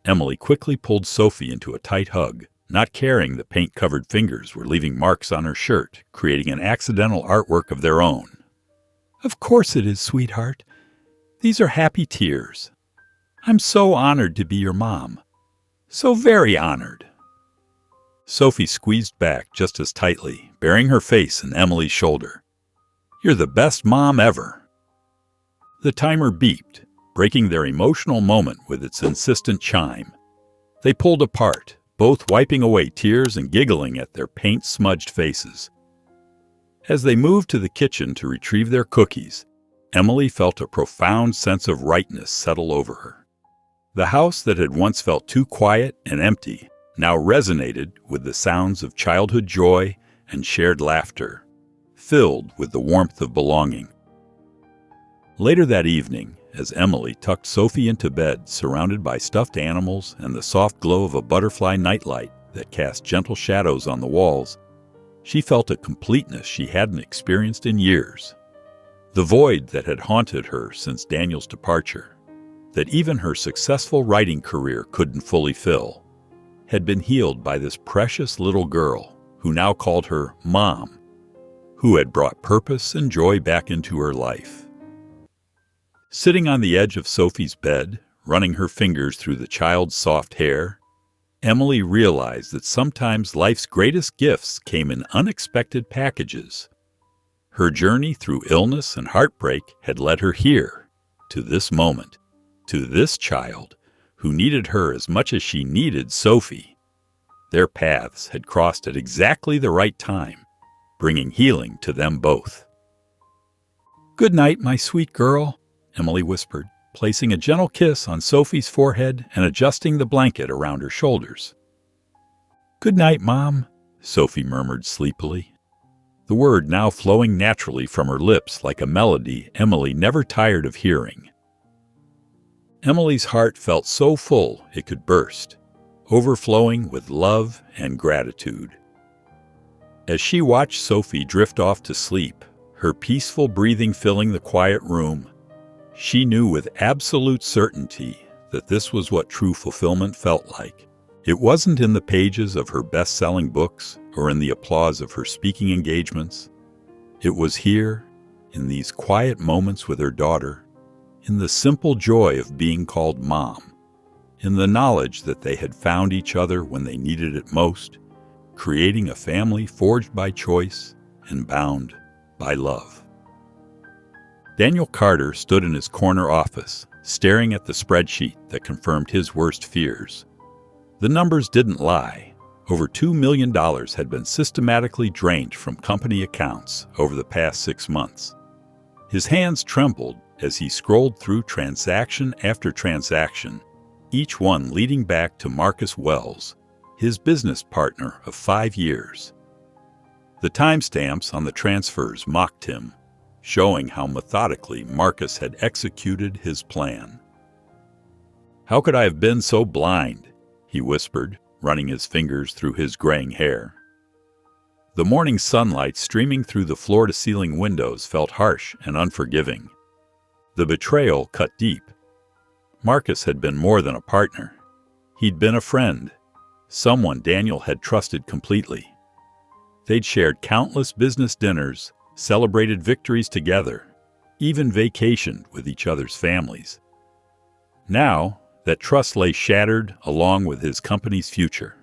Emily quickly pulled Sophie into a tight hug, not caring that paint-covered fingers were leaving marks on her shirt, creating an accidental artwork of their own. "Of course it is, sweetheart. These are happy tears. I'm so honored to be your mom. So very honored." Sophie squeezed back just as tightly, burying her face in Emily's shoulder. "You're the best mom ever." The timer beeped, breaking their emotional moment with its insistent chime. They pulled apart, both wiping away tears and giggling at their paint-smudged faces. As they moved to the kitchen to retrieve their cookies, Emily felt a profound sense of rightness settle over her. The house that had once felt too quiet and empty now resonated with the sounds of childhood joy and shared laughter, filled with the warmth of belonging. Later that evening, as Emily tucked Sophie into bed surrounded by stuffed animals and the soft glow of a butterfly nightlight that cast gentle shadows on the walls, she felt a completeness she hadn't experienced in years. The void that had haunted her since Daniel's departure, that even her successful writing career couldn't fully fill, had been healed by this precious little girl who now called her Mom, who had brought purpose and joy back into her life. Sitting on the edge of Sophie's bed, running her fingers through the child's soft hair, Emily realized that sometimes life's greatest gifts came in unexpected packages. Her journey through illness and heartbreak had led her here, to this moment, to this child, who needed her as much as she needed Sophie. Their paths had crossed at exactly the right time, bringing healing to them both. "Good night, my sweet girl," Emily whispered, placing a gentle kiss on Sophie's forehead and adjusting the blanket around her shoulders. "Good night, Mom," Sophie murmured sleepily, the word now flowing naturally from her lips like a melody Emily never tired of hearing. Emily's heart felt so full it could burst, overflowing with love and gratitude. As she watched Sophie drift off to sleep, her peaceful breathing filling the quiet room, she knew with absolute certainty that this was what true fulfillment felt like. It wasn't in the pages of her best-selling books or in the applause of her speaking engagements. It was here, in these quiet moments with her daughter, in the simple joy of being called Mom, in the knowledge that they had found each other when they needed it most, creating a family forged by choice and bound by love. Daniel Carter stood in his corner office, staring at the spreadsheet that confirmed his worst fears. The numbers didn't lie. Over $2 million had been systematically drained from company accounts over the past 6 months. His hands trembled as he scrolled through transaction after transaction, each one leading back to Marcus Wells, his business partner of 5 years. The timestamps on the transfers mocked him, showing how methodically Marcus had executed his plan. "How could I have been so blind?" he whispered, running his fingers through his graying hair. The morning sunlight streaming through the floor-to-ceiling windows felt harsh and unforgiving. The betrayal cut deep. Marcus had been more than a partner. He'd been a friend, someone Daniel had trusted completely. They'd shared countless business dinners, celebrated victories together, even vacationed with each other's families. Now, that trust lay shattered along with his company's future.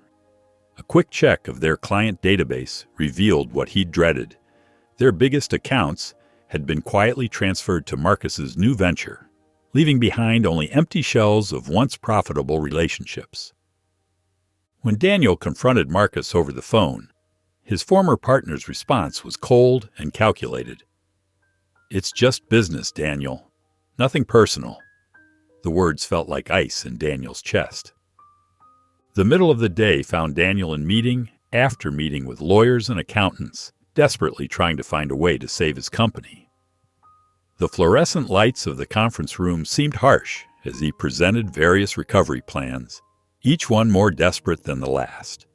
A quick check of their client database revealed what he'd dreaded. Their biggest accounts had been quietly transferred to Marcus's new venture, leaving behind only empty shells of once profitable relationships. When Daniel confronted Marcus over the phone, his former partner's response was cold and calculated. "It's just business, Daniel. Nothing personal." The words felt like ice in Daniel's chest. The middle of the day found Daniel in meeting after meeting with lawyers and accountants, desperately trying to find a way to save his company. The fluorescent lights of the conference room seemed harsh as he presented various recovery plans, each one more desperate than the last.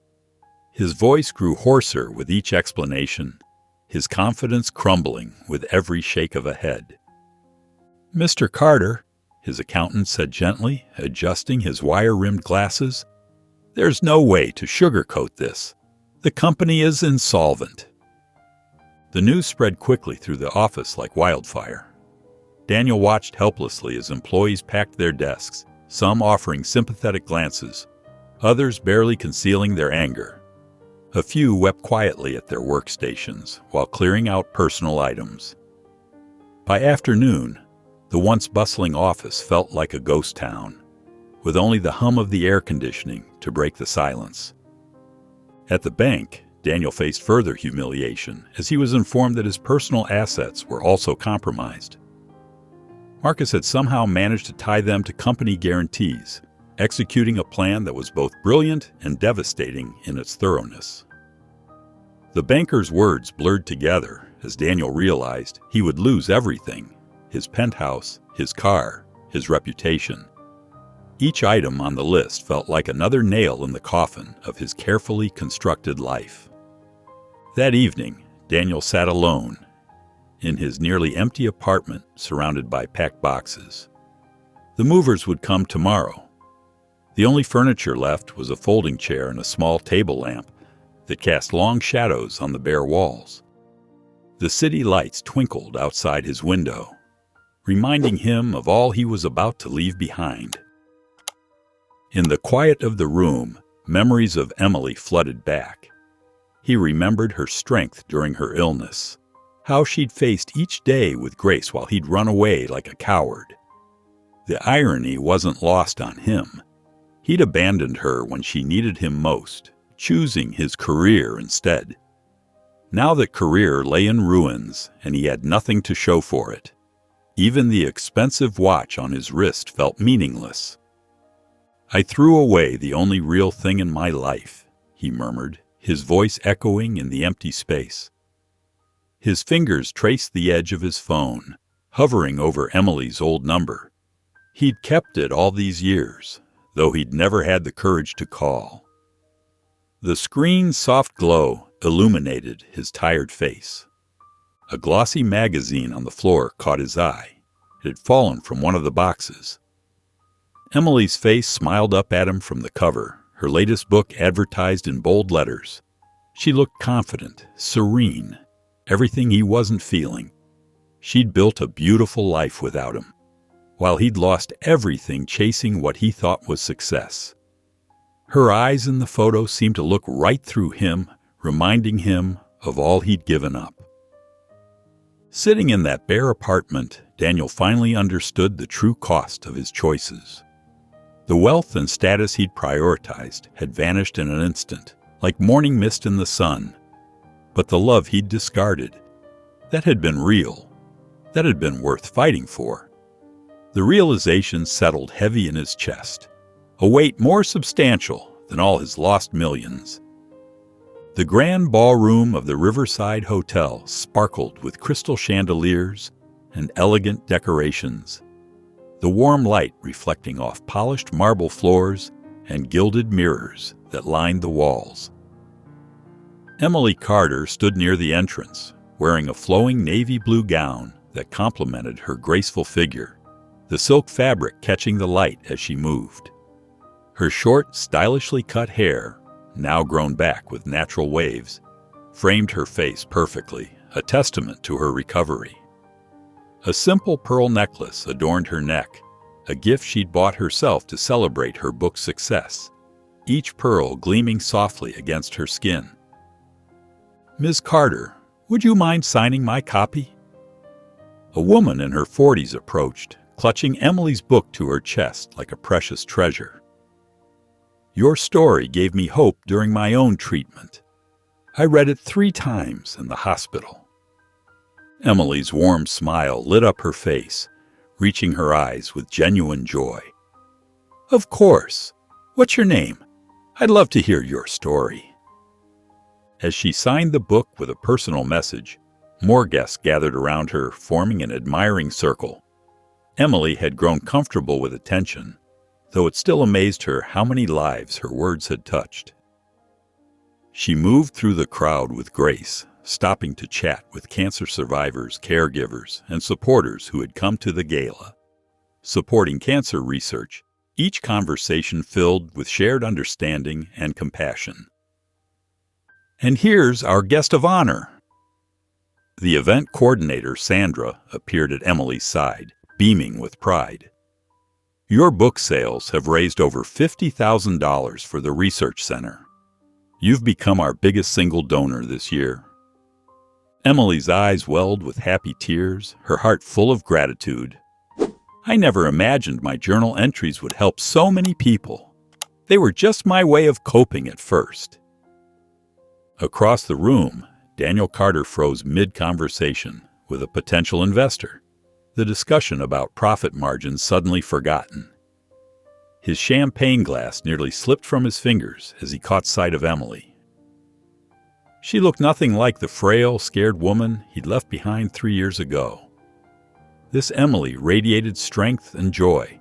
His voice grew hoarser with each explanation, his confidence crumbling with every shake of a head. "Mr. Carter," his accountant said gently, adjusting his wire-rimmed glasses, "there's no way to sugarcoat this. The company is insolvent." The news spread quickly through the office like wildfire. Daniel watched helplessly as employees packed their desks, some offering sympathetic glances, others barely concealing their anger. A few wept quietly at their workstations while clearing out personal items. By afternoon, the once bustling office felt like a ghost town, with only the hum of the air conditioning to break the silence. At the bank, Daniel faced further humiliation as he was informed that his personal assets were also compromised. Marcus had somehow managed to tie them to company guarantees, executing a plan that was both brilliant and devastating in its thoroughness. The banker's words blurred together as Daniel realized he would lose everything: his penthouse, his car, his reputation. Each item on the list felt like another nail in the coffin of his carefully constructed life. That evening, Daniel sat alone in his nearly empty apartment surrounded by packed boxes. The movers would come tomorrow. The only furniture left was a folding chair and a small table lamp that cast long shadows on the bare walls. The city lights twinkled outside his window, reminding him of all he was about to leave behind. In the quiet of the room, memories of Emily flooded back. He remembered her strength during her illness, how she'd faced each day with grace while he'd run away like a coward. The irony wasn't lost on him. He'd abandoned her when she needed him most, choosing his career instead. Now that career lay in ruins and he had nothing to show for it, even the expensive watch on his wrist felt meaningless. "I threw away the only real thing in my life," he murmured, his voice echoing in the empty space. His fingers traced the edge of his phone, hovering over Emily's old number. He'd kept it all these years, though he'd never had the courage to call. The screen's soft glow illuminated his tired face. A glossy magazine on the floor caught his eye. It had fallen from one of the boxes. Emily's face smiled up at him from the cover, her latest book advertised in bold letters. She looked confident, serene, everything he wasn't feeling. She'd built a beautiful life without him, while he'd lost everything chasing what he thought was success. Her eyes in the photo seemed to look right through him, reminding him of all he'd given up. Sitting in that bare apartment, Daniel finally understood the true cost of his choices. The wealth and status he'd prioritized had vanished in an instant, like morning mist in the sun. But the love he'd discarded, that had been real, that had been worth fighting for. The realization settled heavy in his chest, a weight more substantial than all his lost millions. The grand ballroom of the Riverside Hotel sparkled with crystal chandeliers and elegant decorations, the warm light reflecting off polished marble floors and gilded mirrors that lined the walls. Emily Carter stood near the entrance, wearing a flowing navy blue gown that complemented her graceful figure, the silk fabric catching the light as she moved. Her short, stylishly cut hair, now grown back with natural waves, framed her face perfectly, a testament to her recovery. A simple pearl necklace adorned her neck, a gift she'd bought herself to celebrate her book's success, each pearl gleaming softly against her skin. "Ms. Carter, would you mind signing my copy?" A woman in her 40s approached, clutching Emily's book to her chest like a precious treasure. "Your story gave me hope during my own treatment. I read it 3 times in the hospital." Emily's warm smile lit up her face, reaching her eyes with genuine joy. "Of course. What's your name? I'd love to hear your story." As she signed the book with a personal message, more guests gathered around her, forming an admiring circle. Emily had grown comfortable with attention, though it still amazed her how many lives her words had touched. She moved through the crowd with grace, stopping to chat with cancer survivors, caregivers, and supporters who had come to the gala. Supporting cancer research, each conversation filled with shared understanding and compassion. "And here's our guest of honor." The event coordinator, Sandra, appeared at Emily's side, beaming with pride. "Your book sales have raised over $50,000 for the research center. You've become our biggest single donor this year." Emily's eyes welled with happy tears, her heart full of gratitude. "I never imagined my journal entries would help so many people. They were just my way of coping at first." Across the room, Daniel Carter froze mid-conversation with a potential investor, the discussion about profit margins suddenly forgotten. His champagne glass nearly slipped from his fingers as he caught sight of Emily. She looked nothing like the frail, scared woman he'd left behind 3 years ago. This Emily radiated strength and joy,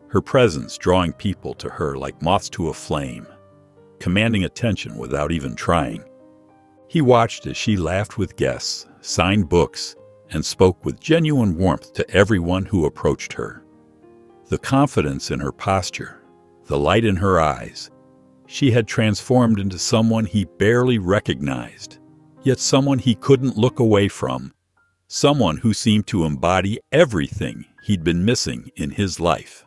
her presence drawing people to her like moths to a flame, commanding attention without even trying. He watched as she laughed with guests, signed books, and spoke with genuine warmth to everyone who approached her. The confidence in her posture, the light in her eyes, she had transformed into someone he barely recognized, yet someone he couldn't look away from, someone who seemed to embody everything he'd been missing in his life.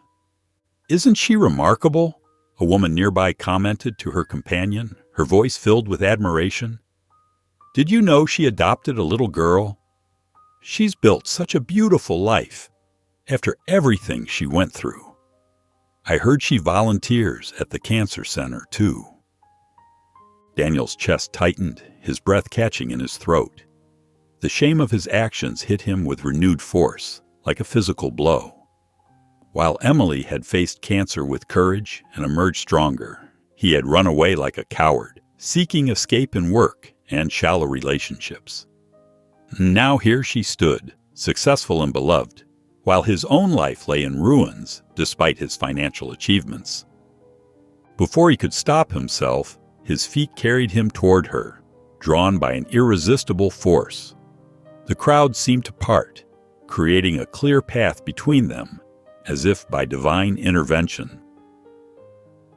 "Isn't she remarkable?" a woman nearby commented to her companion, her voice filled with admiration. "Did you know she adopted a little girl? She's built such a beautiful life, after everything she went through. I heard she volunteers at the cancer center, too." Daniel's chest tightened, his breath catching in his throat. The shame of his actions hit him with renewed force, like a physical blow. While Emily had faced cancer with courage and emerged stronger, he had run away like a coward, seeking escape in work and shallow relationships. Now here she stood, successful and beloved, while his own life lay in ruins despite his financial achievements. Before he could stop himself, his feet carried him toward her, drawn by an irresistible force. The crowd seemed to part, creating a clear path between them, as if by divine intervention.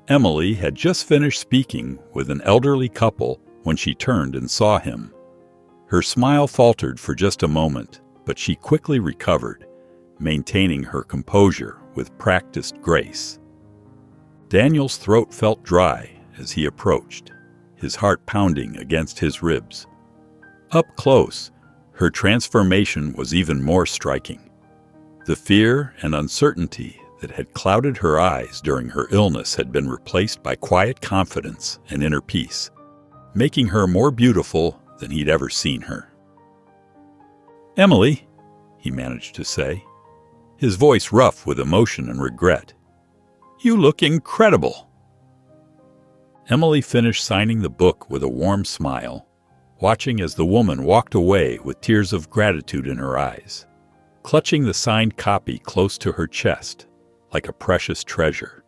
Emily had just finished speaking with an elderly couple when she turned and saw him. Her smile faltered for just a moment, but she quickly recovered, maintaining her composure with practiced grace. Daniel's throat felt dry as he approached, his heart pounding against his ribs. Up close, her transformation was even more striking. The fear and uncertainty that had clouded her eyes during her illness had been replaced by quiet confidence and inner peace, making her more beautiful than he'd ever seen her. "Emily," he managed to say, his voice rough with emotion and regret. "You look incredible." Emily finished signing the book with a warm smile, watching as the woman walked away with tears of gratitude in her eyes, clutching the signed copy close to her chest like a precious treasure.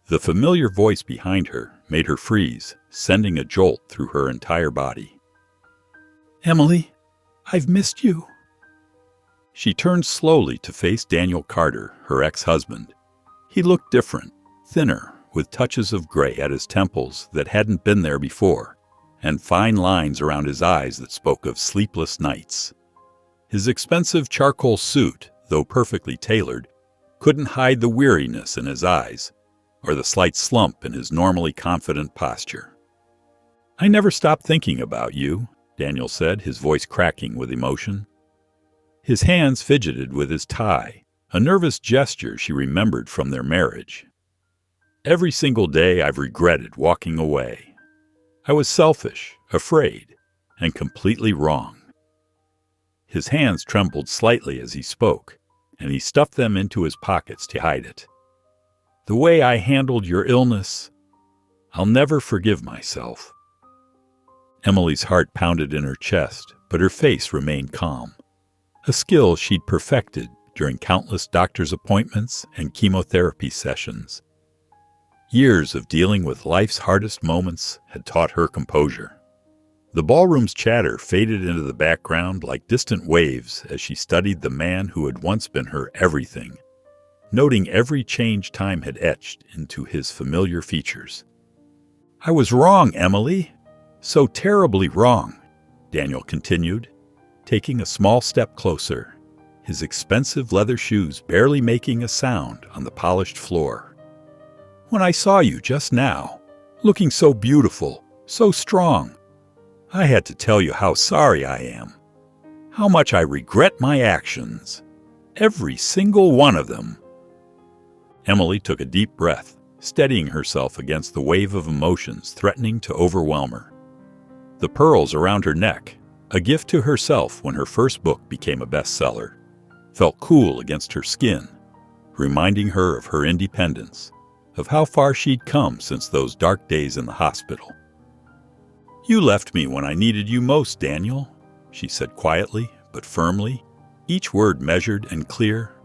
The familiar voice behind her made her freeze, sending a jolt through her entire body. "Emily, I've missed you." She turned slowly to face Daniel Carter, her ex-husband. He looked different, thinner, with touches of gray at his temples that hadn't been there before, and fine lines around his eyes that spoke of sleepless nights. His expensive charcoal suit, though perfectly tailored, couldn't hide the weariness in his eyes, or the slight slump in his normally confident posture. "I never stopped thinking about you," Daniel said, his voice cracking with emotion. His hands fidgeted with his tie, a nervous gesture she remembered from their marriage. "Every single day I've regretted walking away. I was selfish, afraid, and completely wrong." His hands trembled slightly as he spoke, and he stuffed them into his pockets to hide it. "The way I handled your illness, I'll never forgive myself." Emily's heart pounded in her chest, but her face remained calm, a skill she'd perfected during countless doctor's appointments and chemotherapy sessions. Years of dealing with life's hardest moments had taught her composure. The ballroom's chatter faded into the background like distant waves as she studied the man who had once been her everything, noting every change time had etched into his familiar features. "I was wrong, Emily. So terribly wrong," Daniel continued, taking a small step closer, his expensive leather shoes barely making a sound on the polished floor. "When I saw you just now, looking so beautiful, so strong, I had to tell you how sorry I am, how much I regret my actions, every single one of them." Emily took a deep breath, steadying herself against the wave of emotions threatening to overwhelm her. The pearls around her neck, a gift to herself when her first book became a bestseller, felt cool against her skin, reminding her of her independence, of how far she'd come since those dark days in the hospital. "You left me when I needed you most, Daniel," she said quietly but firmly, each word measured and clear.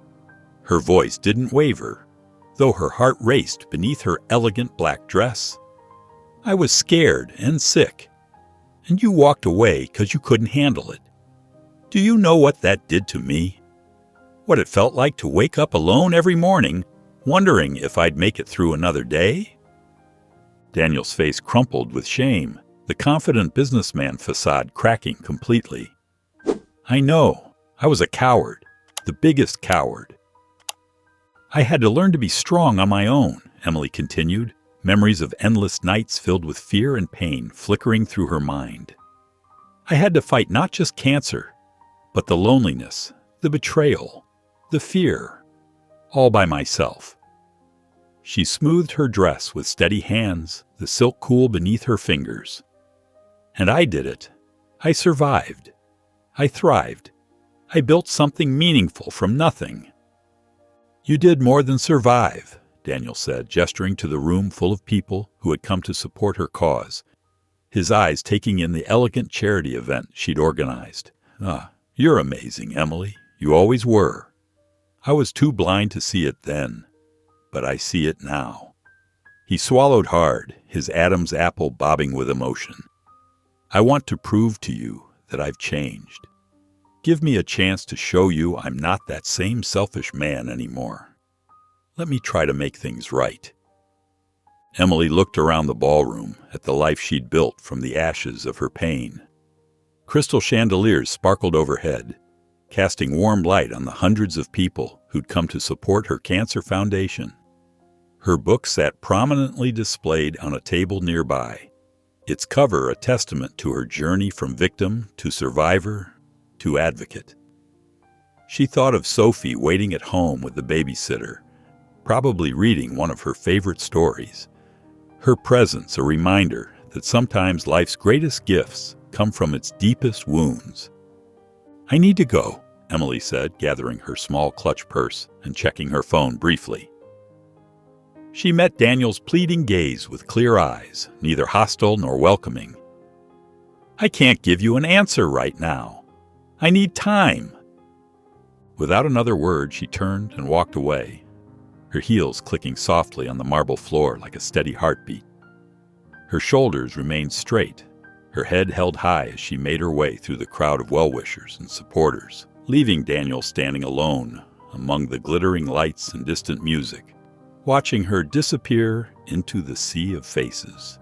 Her voice didn't waver, though her heart raced beneath her elegant black dress. "I was scared and sick, and you walked away because you couldn't handle it. Do you know what that did to me? What it felt like to wake up alone every morning, wondering if I'd make it through another day?" Daniel's face crumpled with shame, the confident businessman facade cracking completely. "I know. I was a coward, the biggest coward. I had to learn to be strong on my own Emily continued, memories of endless nights filled with fear and pain flickering through her mind. I had to fight not just cancer, but the loneliness, the betrayal, the fear, all by myself. She smoothed her dress with steady hands, the silk cool beneath her fingers. And I did it. I survived. I thrived. I built something meaningful from nothing. You did more than survive, Daniel said, gesturing to the room full of people who had come to support her cause, his eyes taking in the elegant charity event she'd organized. You're amazing, Emily. You always were. I was too blind to see it then, but I see it now. He swallowed hard, his Adam's apple bobbing with emotion. I want to prove to you that I've changed. Give me a chance to show you I'm not that same selfish man anymore. Let me try to make things right. Emily looked around the ballroom at the life she'd built from the ashes of her pain. Crystal chandeliers sparkled overhead, casting warm light on the hundreds of people who'd come to support her cancer foundation. Her book sat prominently displayed on a table nearby, its cover a testament to her journey from victim to survivor to advocate. She thought of Sophie waiting at home with the babysitter, probably reading one of her favorite stories. Her presence a reminder that sometimes life's greatest gifts come from its deepest wounds. I need to go, Emily said, gathering her small clutch purse and checking her phone briefly. She met Daniel's pleading gaze with clear eyes, neither hostile nor welcoming. I can't give you an answer right now. I need time. Without another word, she turned and walked away, her heels clicking softly on the marble floor like a steady heartbeat. Her shoulders remained straight, her head held high as she made her way through the crowd of well-wishers and supporters, leaving Daniel standing alone among the glittering lights and distant music, watching her disappear into the sea of faces.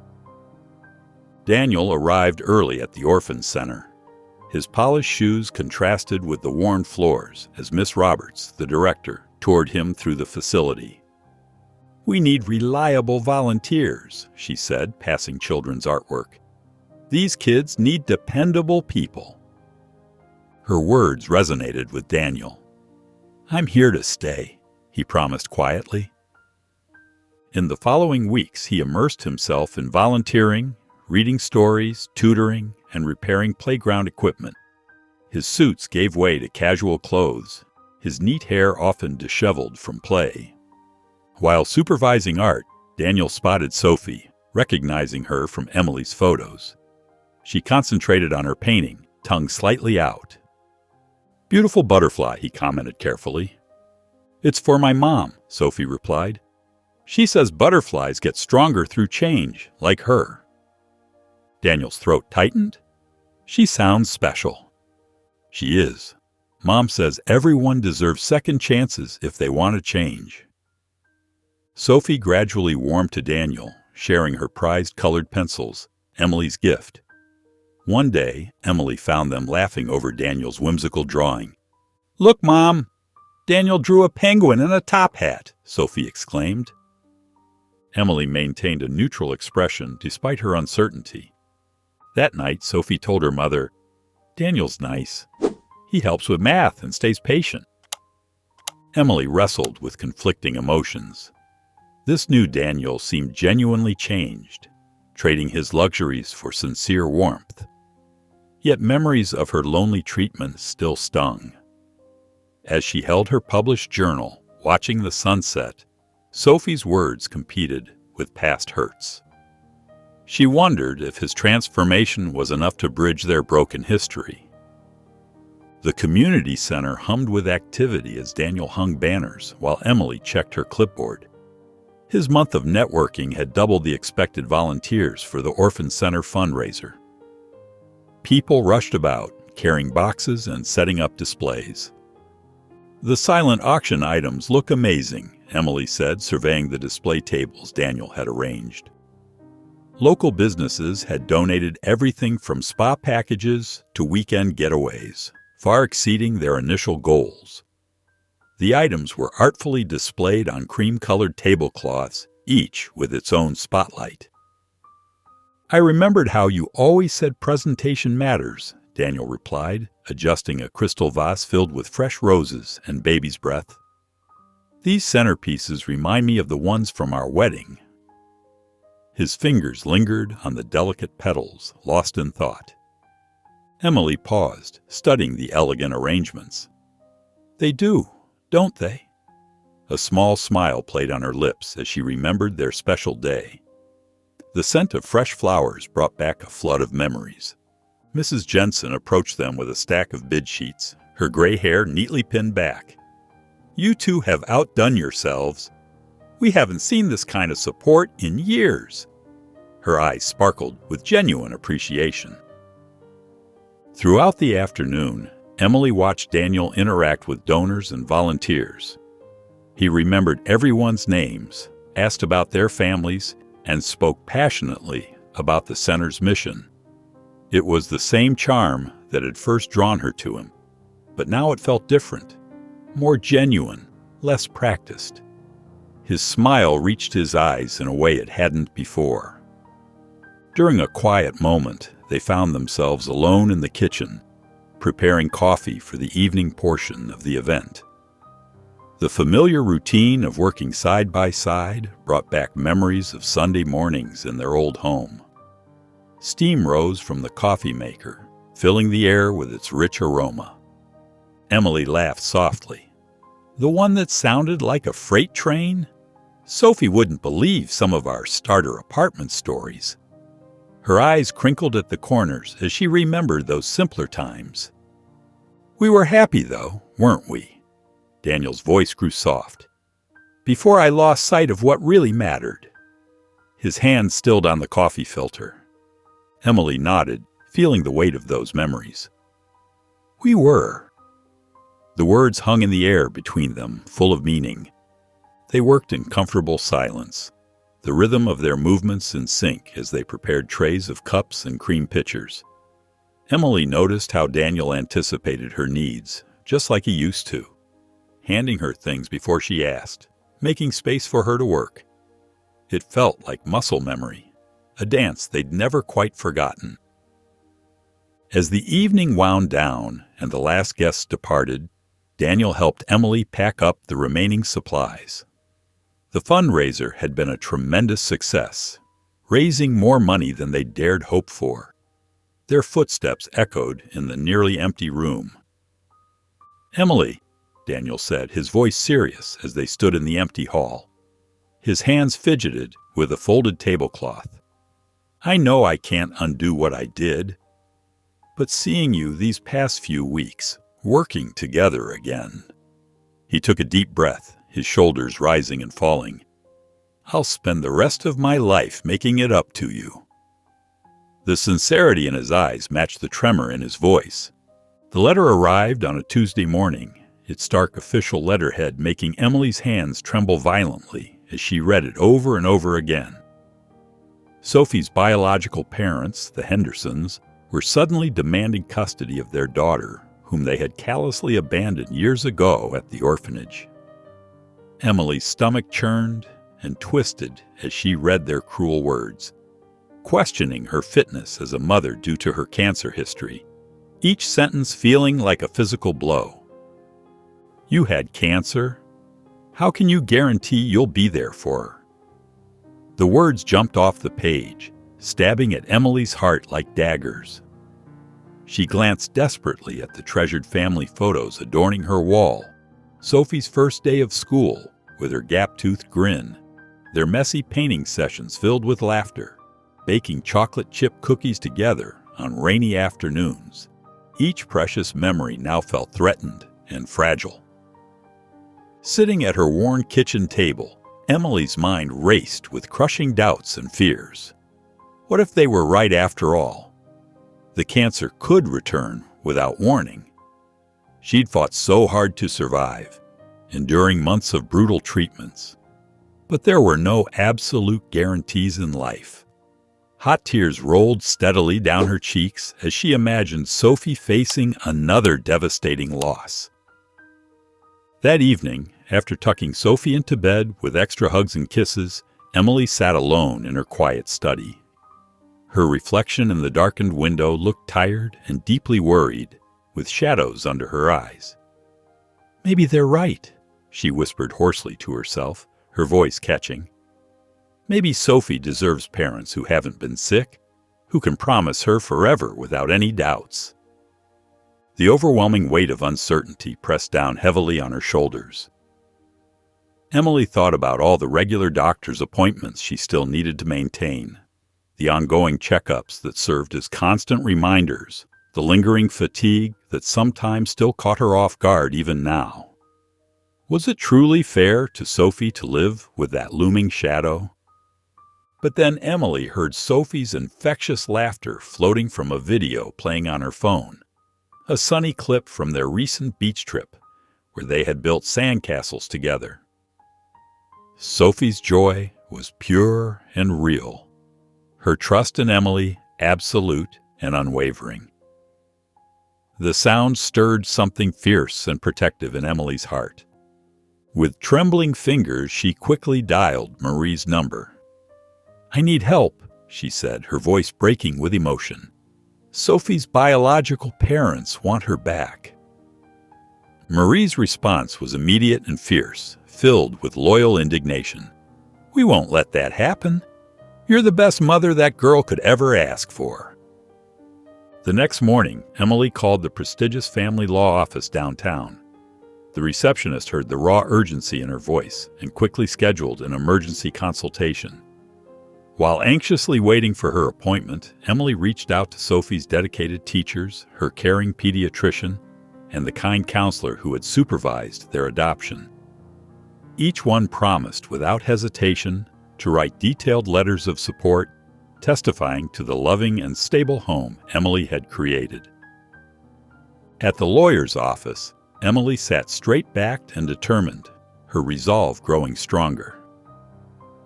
Daniel arrived early at the orphan center. His polished shoes contrasted with the worn floors as Miss Roberts, the director, toured him through the facility. We need reliable volunteers, she said, passing children's artwork. These kids need dependable people. Her words resonated with Daniel. I'm here to stay, he promised quietly. In the following weeks, he immersed himself in volunteering, reading stories, tutoring, and repairing playground equipment. His suits gave way to casual clothes, his neat hair often disheveled from play. While supervising art, Daniel spotted Sophie, recognizing her from Emily's photos. She concentrated on her painting, tongue slightly out. Beautiful butterfly, he commented carefully. It's for my mom, Sophie replied. She says butterflies get stronger through change, like her. Daniel's throat tightened. She sounds special. She is. Mom says everyone deserves second chances if they want to change. Sophie gradually warmed to Daniel, sharing her prized colored pencils, Emily's gift. One day, Emily found them laughing over Daniel's whimsical drawing. Look, Mom! Daniel drew a penguin in a top hat, Sophie exclaimed. Emily maintained a neutral expression despite her uncertainty. That night, Sophie told her mother, Daniel's nice. He helps with math and stays patient. Emily wrestled with conflicting emotions. This new Daniel seemed genuinely changed, trading his luxuries for sincere warmth. Yet memories of her lonely treatment still stung. As she held her published journal, watching the sunset, Sophie's words competed with past hurts. She wondered if his transformation was enough to bridge their broken history. The community center hummed with activity as Daniel hung banners while Emily checked her clipboard. His month of networking had doubled the expected volunteers for the Orphan Center fundraiser. People rushed about, carrying boxes and setting up displays. The silent auction items look amazing, Emily said, surveying the display tables Daniel had arranged. Local businesses had donated everything from spa packages to weekend getaways, far exceeding their initial goals. The items were artfully displayed on cream-colored tablecloths, each with its own spotlight. "I remembered how you always said presentation matters," Daniel replied, adjusting a crystal vase filled with fresh roses and baby's breath. "These centerpieces remind me of the ones from our wedding." His fingers lingered on the delicate petals, lost in thought. Emily paused, studying the elegant arrangements. "They do, don't they?" A small smile played on her lips as she remembered their special day. The scent of fresh flowers brought back a flood of memories. Mrs. Jensen approached them with a stack of bid sheets, her gray hair neatly pinned back. "You two have outdone yourselves. We haven't seen this kind of support in years." Her eyes sparkled with genuine appreciation. Throughout the afternoon, Emily watched Daniel interact with donors and volunteers. He remembered everyone's names, asked about their families, and spoke passionately about the center's mission. It was the same charm that had first drawn her to him, but now it felt different, more genuine, less practiced. His smile reached his eyes in a way it hadn't before. During a quiet moment, they found themselves alone in the kitchen, preparing coffee for the evening portion of the event. The familiar routine of working side by side brought back memories of Sunday mornings in their old home. Steam rose from the coffee maker, filling the air with its rich aroma. Emily laughed softly. "The one that sounded like a freight train? Sophie wouldn't believe some of our starter apartment stories." Her eyes crinkled at the corners as she remembered those simpler times. "We were happy, though, weren't we?" Daniel's voice grew soft. "Before I lost sight of what really mattered." His hand stilled on the coffee filter. Emily nodded, feeling the weight of those memories. "We were." The words hung in the air between them, full of meaning. They worked in comfortable silence, the rhythm of their movements in sync as they prepared trays of cups and cream pitchers. Emily noticed how Daniel anticipated her needs, just like he used to, handing her things before she asked, making space for her to work. It felt like muscle memory, a dance they'd never quite forgotten. As the evening wound down and the last guests departed, Daniel helped Emily pack up the remaining supplies. The fundraiser had been a tremendous success, raising more money than they dared hope for. Their footsteps echoed in the nearly empty room. "Emily," Daniel said, his voice serious as they stood in the empty hall. His hands fidgeted with a folded tablecloth. "I know I can't undo what I did, but seeing you these past few weeks, working together again." He took a deep breath, his shoulders rising and falling. "I'll spend the rest of my life making it up to you." The sincerity in his eyes matched the tremor in his voice. The letter arrived on a Tuesday morning, its stark official letterhead making Emily's hands tremble violently as she read it over and over again. Sophie's biological parents, the Hendersons, were suddenly demanding custody of their daughter, whom they had callously abandoned years ago at the orphanage. Emily's stomach churned and twisted as she read their cruel words, questioning her fitness as a mother due to her cancer history, each sentence feeling like a physical blow. "You had cancer? How can you guarantee you'll be there for her?" The words jumped off the page, stabbing at Emily's heart like daggers. She glanced desperately at the treasured family photos adorning her wall, Sophie's first day of school with her gap-toothed grin, their messy painting sessions filled with laughter, baking chocolate chip cookies together on rainy afternoons. Each precious memory now felt threatened and fragile. Sitting at her worn kitchen table, Emily's mind raced with crushing doubts and fears. What if they were right after all? The cancer could return without warning. She'd fought so hard to survive, enduring months of brutal treatments. But there were no absolute guarantees in life. Hot tears rolled steadily down her cheeks as she imagined Sophie facing another devastating loss. That evening, after tucking Sophie into bed with extra hugs and kisses, Emily sat alone in her quiet study. Her reflection in the darkened window looked tired and deeply worried, with shadows under her eyes. "Maybe they're right," she whispered hoarsely to herself, her voice catching. "Maybe Sophie deserves parents who haven't been sick, who can promise her forever without any doubts." The overwhelming weight of uncertainty pressed down heavily on her shoulders. Emily thought about all the regular doctor's appointments she still needed to maintain, the ongoing checkups that served as constant reminders, the lingering fatigue that sometimes still caught her off guard even now. Was it truly fair to Sophie to live with that looming shadow? But then Emily heard Sophie's infectious laughter floating from a video playing on her phone, a sunny clip from their recent beach trip where they had built sandcastles together. Sophie's joy was pure and real, her trust in Emily absolute and unwavering. The sound stirred something fierce and protective in Emily's heart. With trembling fingers, she quickly dialed Marie's number. "I need help," she said, her voice breaking with emotion. "Sophie's biological parents want her back." Marie's response was immediate and fierce, filled with loyal indignation. "We won't let that happen. You're the best mother that girl could ever ask for." The next morning, Emily called the prestigious family law office downtown. The receptionist heard the raw urgency in her voice and quickly scheduled an emergency consultation. While anxiously waiting for her appointment, Emily reached out to Sophie's dedicated teachers, her caring pediatrician, and the kind counselor who had supervised their adoption. Each one promised without hesitation to write detailed letters of support, testifying to the loving and stable home Emily had created. At the lawyer's office, Emily sat straight-backed and determined, her resolve growing stronger.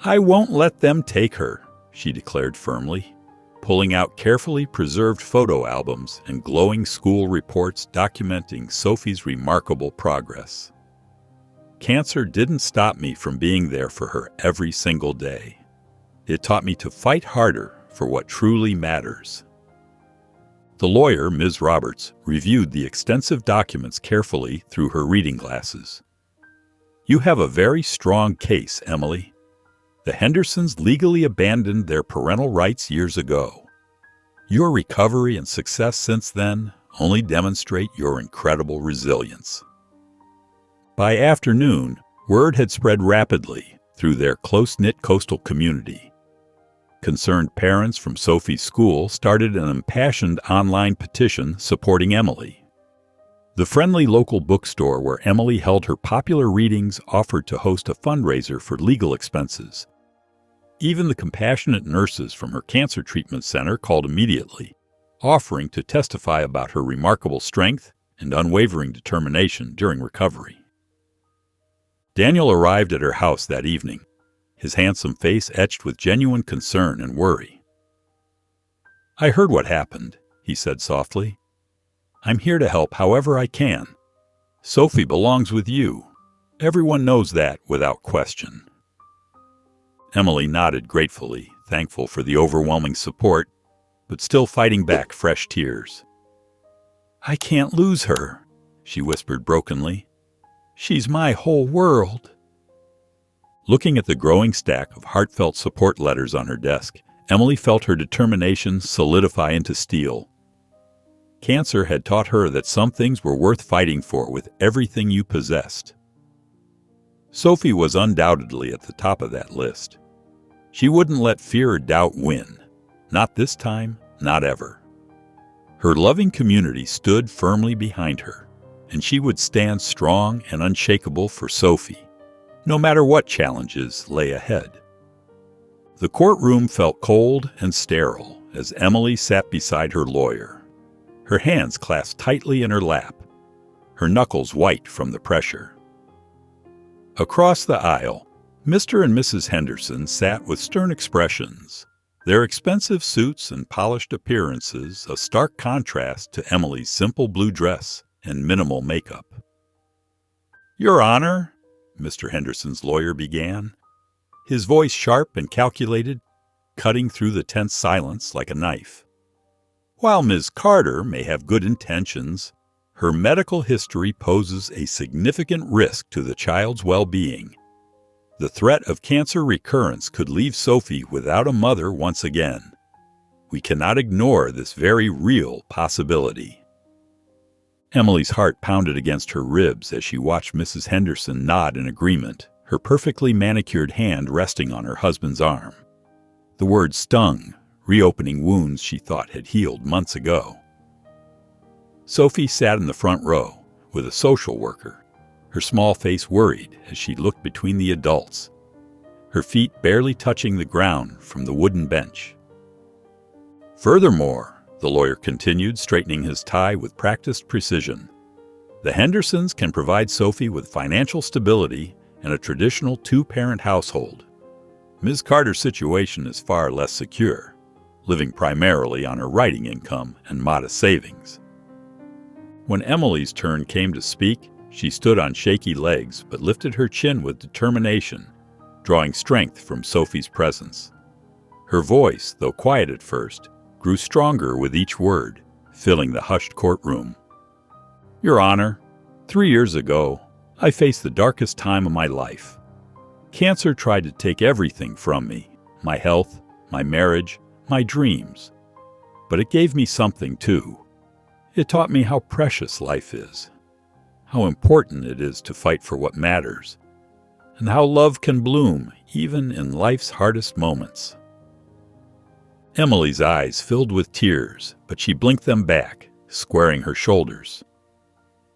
"I won't let them take her," she declared firmly, pulling out carefully preserved photo albums and glowing school reports documenting Sophie's remarkable progress. "Cancer didn't stop me from being there for her every single day. It taught me to fight harder for what truly matters." The lawyer, Ms. Roberts, reviewed the extensive documents carefully through her reading glasses. "You have a very strong case, Emily. The Hendersons legally abandoned their parental rights years ago. Your recovery and success since then only demonstrate your incredible resilience." By afternoon, word had spread rapidly through their close-knit coastal community. Concerned parents from Sophie's school started an impassioned online petition supporting Emily. The friendly local bookstore where Emily held her popular readings offered to host a fundraiser for legal expenses. Even the compassionate nurses from her cancer treatment center called immediately, offering to testify about her remarkable strength and unwavering determination during recovery. Daniel arrived at her house that evening, his handsome face etched with genuine concern and worry. "I heard what happened," he said softly. "I'm here to help however I can. Sophie belongs with you. Everyone knows that without question." Emily nodded gratefully, thankful for the overwhelming support, but still fighting back fresh tears. "I can't lose her," she whispered brokenly. "She's my whole world." Looking at the growing stack of heartfelt support letters on her desk, Emily felt her determination solidify into steel. Cancer had taught her that some things were worth fighting for with everything you possessed. Sophie was undoubtedly at the top of that list. She wouldn't let fear or doubt win. Not this time, not ever. Her loving community stood firmly behind her, and she would stand strong and unshakable for Sophie, no matter what challenges lay ahead. The courtroom felt cold and sterile as Emily sat beside her lawyer, her hands clasped tightly in her lap, her knuckles white from the pressure. Across the aisle, Mr. and Mrs. Henderson sat with stern expressions, their expensive suits and polished appearances a stark contrast to Emily's simple blue dress and minimal makeup. "Your Honor," Mr. Henderson's lawyer began, his voice sharp and calculated, cutting through the tense silence like a knife. While Ms. Carter may have good intentions, her medical history poses a significant risk to the child's well-being. The threat of cancer recurrence could leave Sophie without a mother once again. We cannot ignore this very real possibility. Emily's heart pounded against her ribs as she watched Mrs. Henderson nod in agreement, her perfectly manicured hand resting on her husband's arm. The words stung, reopening wounds she thought had healed months ago. Sophie sat in the front row with a social worker, her small face worried as she looked between the adults, her feet barely touching the ground from the wooden bench. Furthermore, the lawyer continued, straightening his tie with practiced precision, the Hendersons can provide Sophie with financial stability and a traditional two-parent household. Ms. Carter's situation is far less secure, living primarily on her writing income and modest savings. When Emily's turn came to speak, she stood on shaky legs but lifted her chin with determination, drawing strength from Sophie's presence. Her voice, though quiet at first, grew stronger with each word, filling the hushed courtroom. Your Honor, 3 years ago, I faced the darkest time of my life. Cancer tried to take everything from me, my health, my marriage, my dreams. But it gave me something too. It taught me how precious life is, how important it is to fight for what matters, and how love can bloom even in life's hardest moments. Emily's eyes filled with tears, but she blinked them back, squaring her shoulders.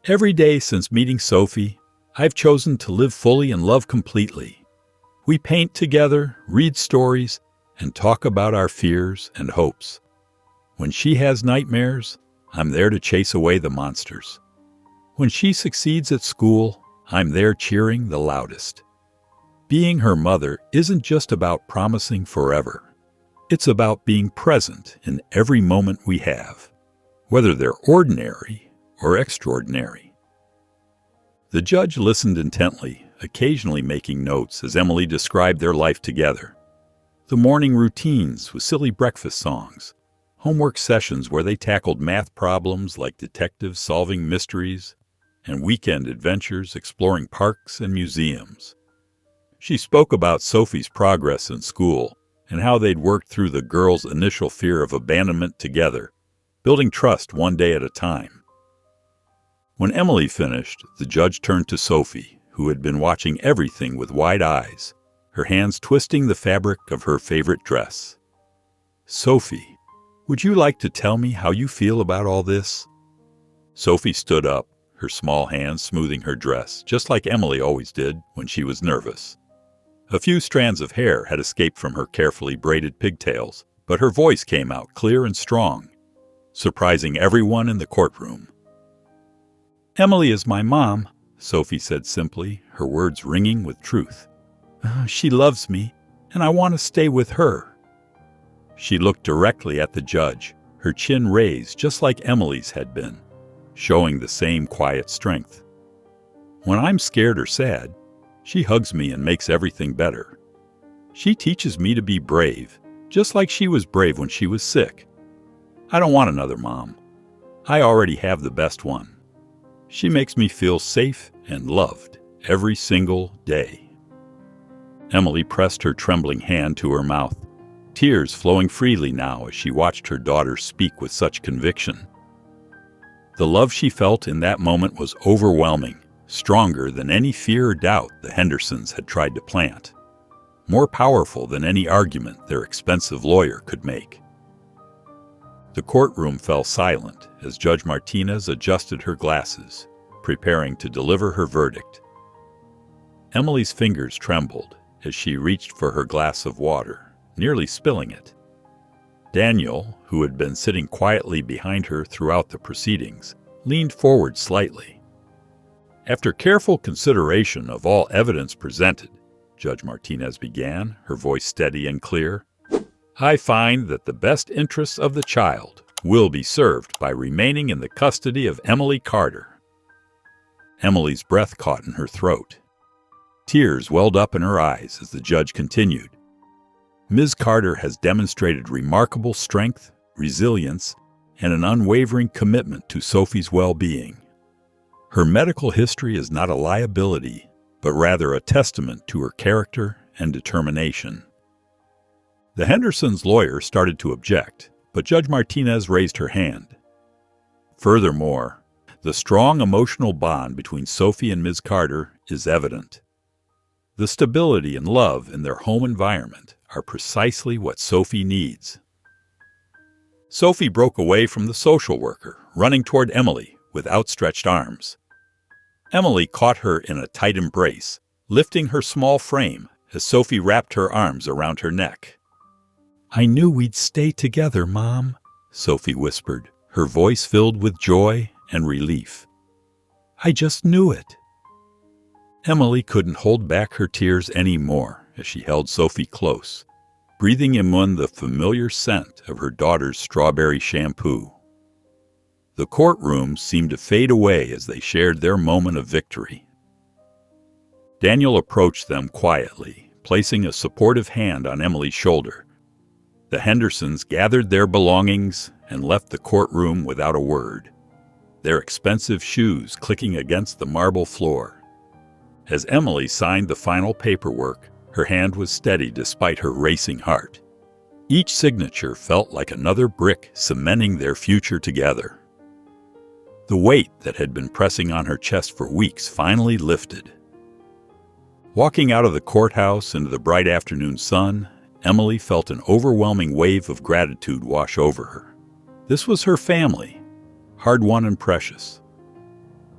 Every day since meeting Sophie, I've chosen to live fully and love completely. We paint together, read stories, and talk about our fears and hopes. When she has nightmares, I'm there to chase away the monsters. When she succeeds at school, I'm there cheering the loudest. Being her mother isn't just about promising forever. It's about being present in every moment we have, whether they're ordinary or extraordinary. The judge listened intently, occasionally making notes as Emily described their life together. The morning routines with silly breakfast songs, homework sessions where they tackled math problems like detectives solving mysteries, and weekend adventures exploring parks and museums. She spoke about Sophie's progress in school and how they'd worked through the girl's initial fear of abandonment together, building trust one day at a time. When Emily finished, the judge turned to Sophie, who had been watching everything with wide eyes, her hands twisting the fabric of her favorite dress. Sophie, would you like to tell me how you feel about all this? Sophie stood up, her small hands smoothing her dress, just like Emily always did when she was nervous. A few strands of hair had escaped from her carefully braided pigtails, but her voice came out clear and strong, surprising everyone in the courtroom. Emily is my mom, Sophie said simply, her words ringing with truth. She loves me, and I want to stay with her. She looked directly at the judge, her chin raised just like Emily's had been, showing the same quiet strength. When I'm scared or sad, she hugs me and makes everything better. She teaches me to be brave, just like she was brave when she was sick. I don't want another mom. I already have the best one. She makes me feel safe and loved every single day. Emily pressed her trembling hand to her mouth, tears flowing freely now as she watched her daughter speak with such conviction. The love she felt in that moment was overwhelming, stronger than any fear or doubt the Hendersons had tried to plant, more powerful than any argument their expensive lawyer could make. The courtroom fell silent as Judge Martinez adjusted her glasses, preparing to deliver her verdict. Emily's fingers trembled as she reached for her glass of water, nearly spilling it. Daniel, who had been sitting quietly behind her throughout the proceedings, leaned forward slightly. After careful consideration of all evidence presented, Judge Martinez began, her voice steady and clear, I find that the best interests of the child will be served by remaining in the custody of Emily Carter. Emily's breath caught in her throat. Tears welled up in her eyes as the judge continued. Ms. Carter has demonstrated remarkable strength, resilience, and an unwavering commitment to Sophie's well-being. Her medical history is not a liability, but rather a testament to her character and determination. The Hendersons' lawyer started to object, but Judge Martinez raised her hand. Furthermore, the strong emotional bond between Sophie and Ms. Carter is evident. The stability and love in their home environment are precisely what Sophie needs. Sophie broke away from the social worker, running toward Emily with outstretched arms. Emily caught her in a tight embrace, lifting her small frame as Sophie wrapped her arms around her neck. "I knew we'd stay together, Mom," Sophie whispered, her voice filled with joy and relief. "I just knew it." Emily couldn't hold back her tears anymore as she held Sophie close, breathing in the familiar scent of her daughter's strawberry shampoo. The courtroom seemed to fade away as they shared their moment of victory. Daniel approached them quietly, placing a supportive hand on Emily's shoulder. The Hendersons gathered their belongings and left the courtroom without a word, their expensive shoes clicking against the marble floor. As Emily signed the final paperwork, her hand was steady despite her racing heart. Each signature felt like another brick cementing their future together. The weight that had been pressing on her chest for weeks finally lifted. Walking out of the courthouse into the bright afternoon sun, Emily felt an overwhelming wave of gratitude wash over her. This was her family, hard-won and precious.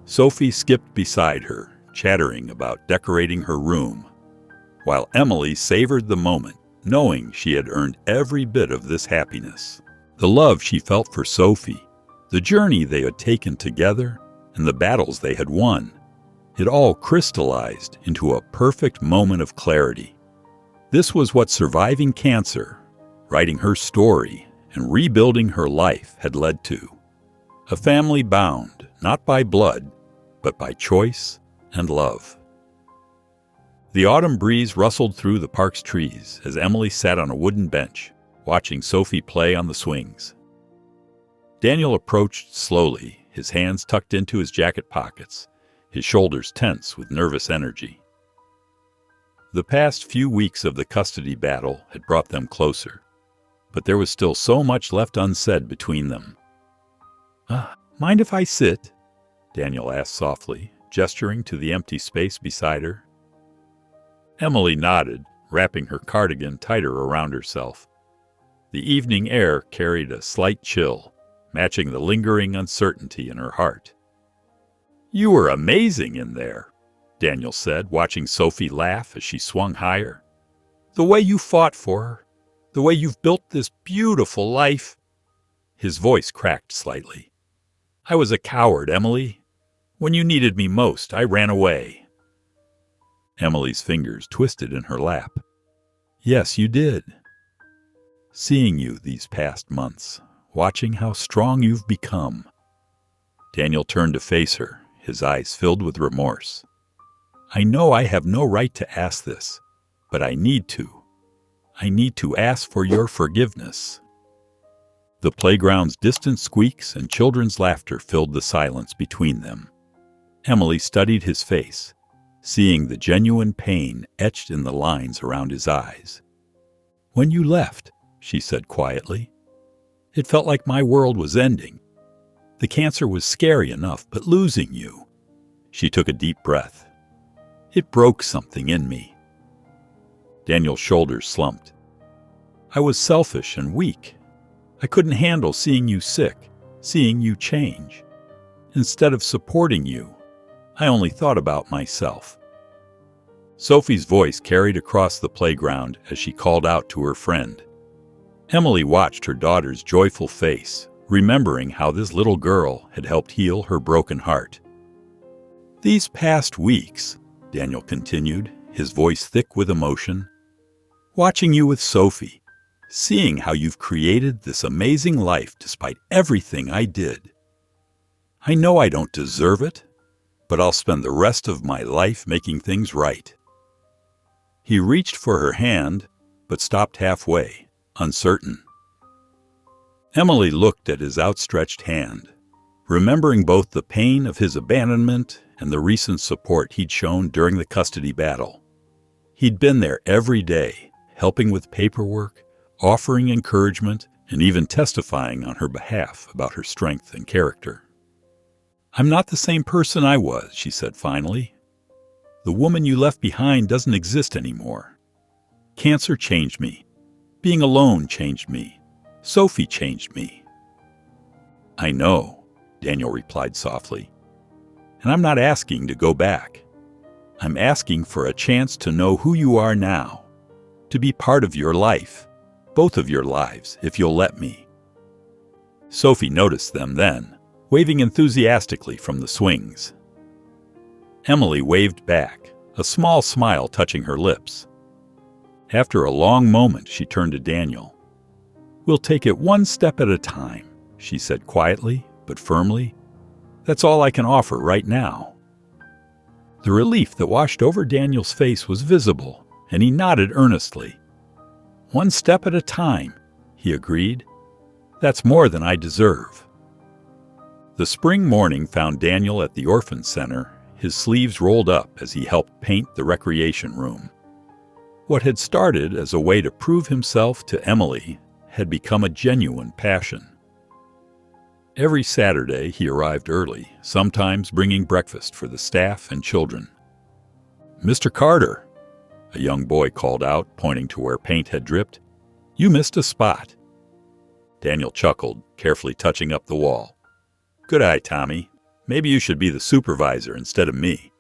Sophie skipped beside her, chattering about decorating her room, while Emily savored the moment, knowing she had earned every bit of this happiness. The love she felt for Sophie, the journey they had taken together, and the battles they had won, it all crystallized into a perfect moment of clarity. This was what surviving cancer, writing her story, and rebuilding her life had led to. A family bound, not by blood, but by choice and love. The autumn breeze rustled through the park's trees as Emily sat on a wooden bench, watching Sophie play on the swings. Daniel approached slowly, his hands tucked into his jacket pockets, his shoulders tense with nervous energy. The past few weeks of the custody battle had brought them closer, but there was still so much left unsaid between them. "Mind if I sit?" Daniel asked softly, gesturing to the empty space beside her. Emily nodded, wrapping her cardigan tighter around herself. The evening air carried a slight chill, matching the lingering uncertainty in her heart. "You were amazing in there," Daniel said, watching Sophie laugh as she swung higher. "The way you fought for her, the way you've built this beautiful life." His voice cracked slightly. "I was a coward, Emily. When you needed me most, I ran away." Emily's fingers twisted in her lap. "Yes, you did. Seeing you these past months, watching how strong you've become." Daniel turned to face her, his eyes filled with remorse. "I know I have no right to ask this, but I need to. I need to ask for your forgiveness." The playground's distant squeaks and children's laughter filled the silence between them. Emily studied his face, seeing the genuine pain etched in the lines around his eyes. "When you left," she said quietly, "it felt like my world was ending. The cancer was scary enough, but losing you—" She took a deep breath. "It broke something in me." Daniel's shoulders slumped. "I was selfish and weak. I couldn't handle seeing you sick, seeing you change. Instead of supporting you, I only thought about myself." Sophie's voice carried across the playground as she called out to her friend. Emily watched her daughter's joyful face, remembering how this little girl had helped heal her broken heart. "These past weeks," Daniel continued, his voice thick with emotion, "watching you with Sophie, seeing how you've created this amazing life despite everything I did. I know I don't deserve it, but I'll spend the rest of my life making things right." He reached for her hand, but stopped halfway, uncertain. Emily looked at his outstretched hand, remembering both the pain of his abandonment and the recent support he'd shown during the custody battle. He'd been there every day, helping with paperwork, offering encouragement, and even testifying on her behalf about her strength and character. "I'm not the same person I was," she said finally. "The woman you left behind doesn't exist anymore. Cancer changed me. Being alone changed me. Sophie changed me." "I know," Daniel replied softly. "And I'm not asking to go back. I'm asking for a chance to know who you are now, to be part of your life, both of your lives, if you'll let me." Sophie noticed them then, waving enthusiastically from the swings. Emily waved back, a small smile touching her lips. After a long moment, she turned to Daniel. "We'll take it one step at a time," she said quietly but firmly. "That's all I can offer right now." The relief that washed over Daniel's face was visible, and he nodded earnestly. "One step at a time," he agreed. "That's more than I deserve." The spring morning found Daniel at the orphan center, his sleeves rolled up as he helped paint the recreation room. What had started as a way to prove himself to Emily had become a genuine passion. Every Saturday he arrived early, sometimes bringing breakfast for the staff and children. "Mr. Carter," a young boy called out, pointing to where paint had dripped, "you missed a spot." Daniel chuckled, carefully touching up the wall. "Good eye, Tommy. Maybe you should be the supervisor instead of me."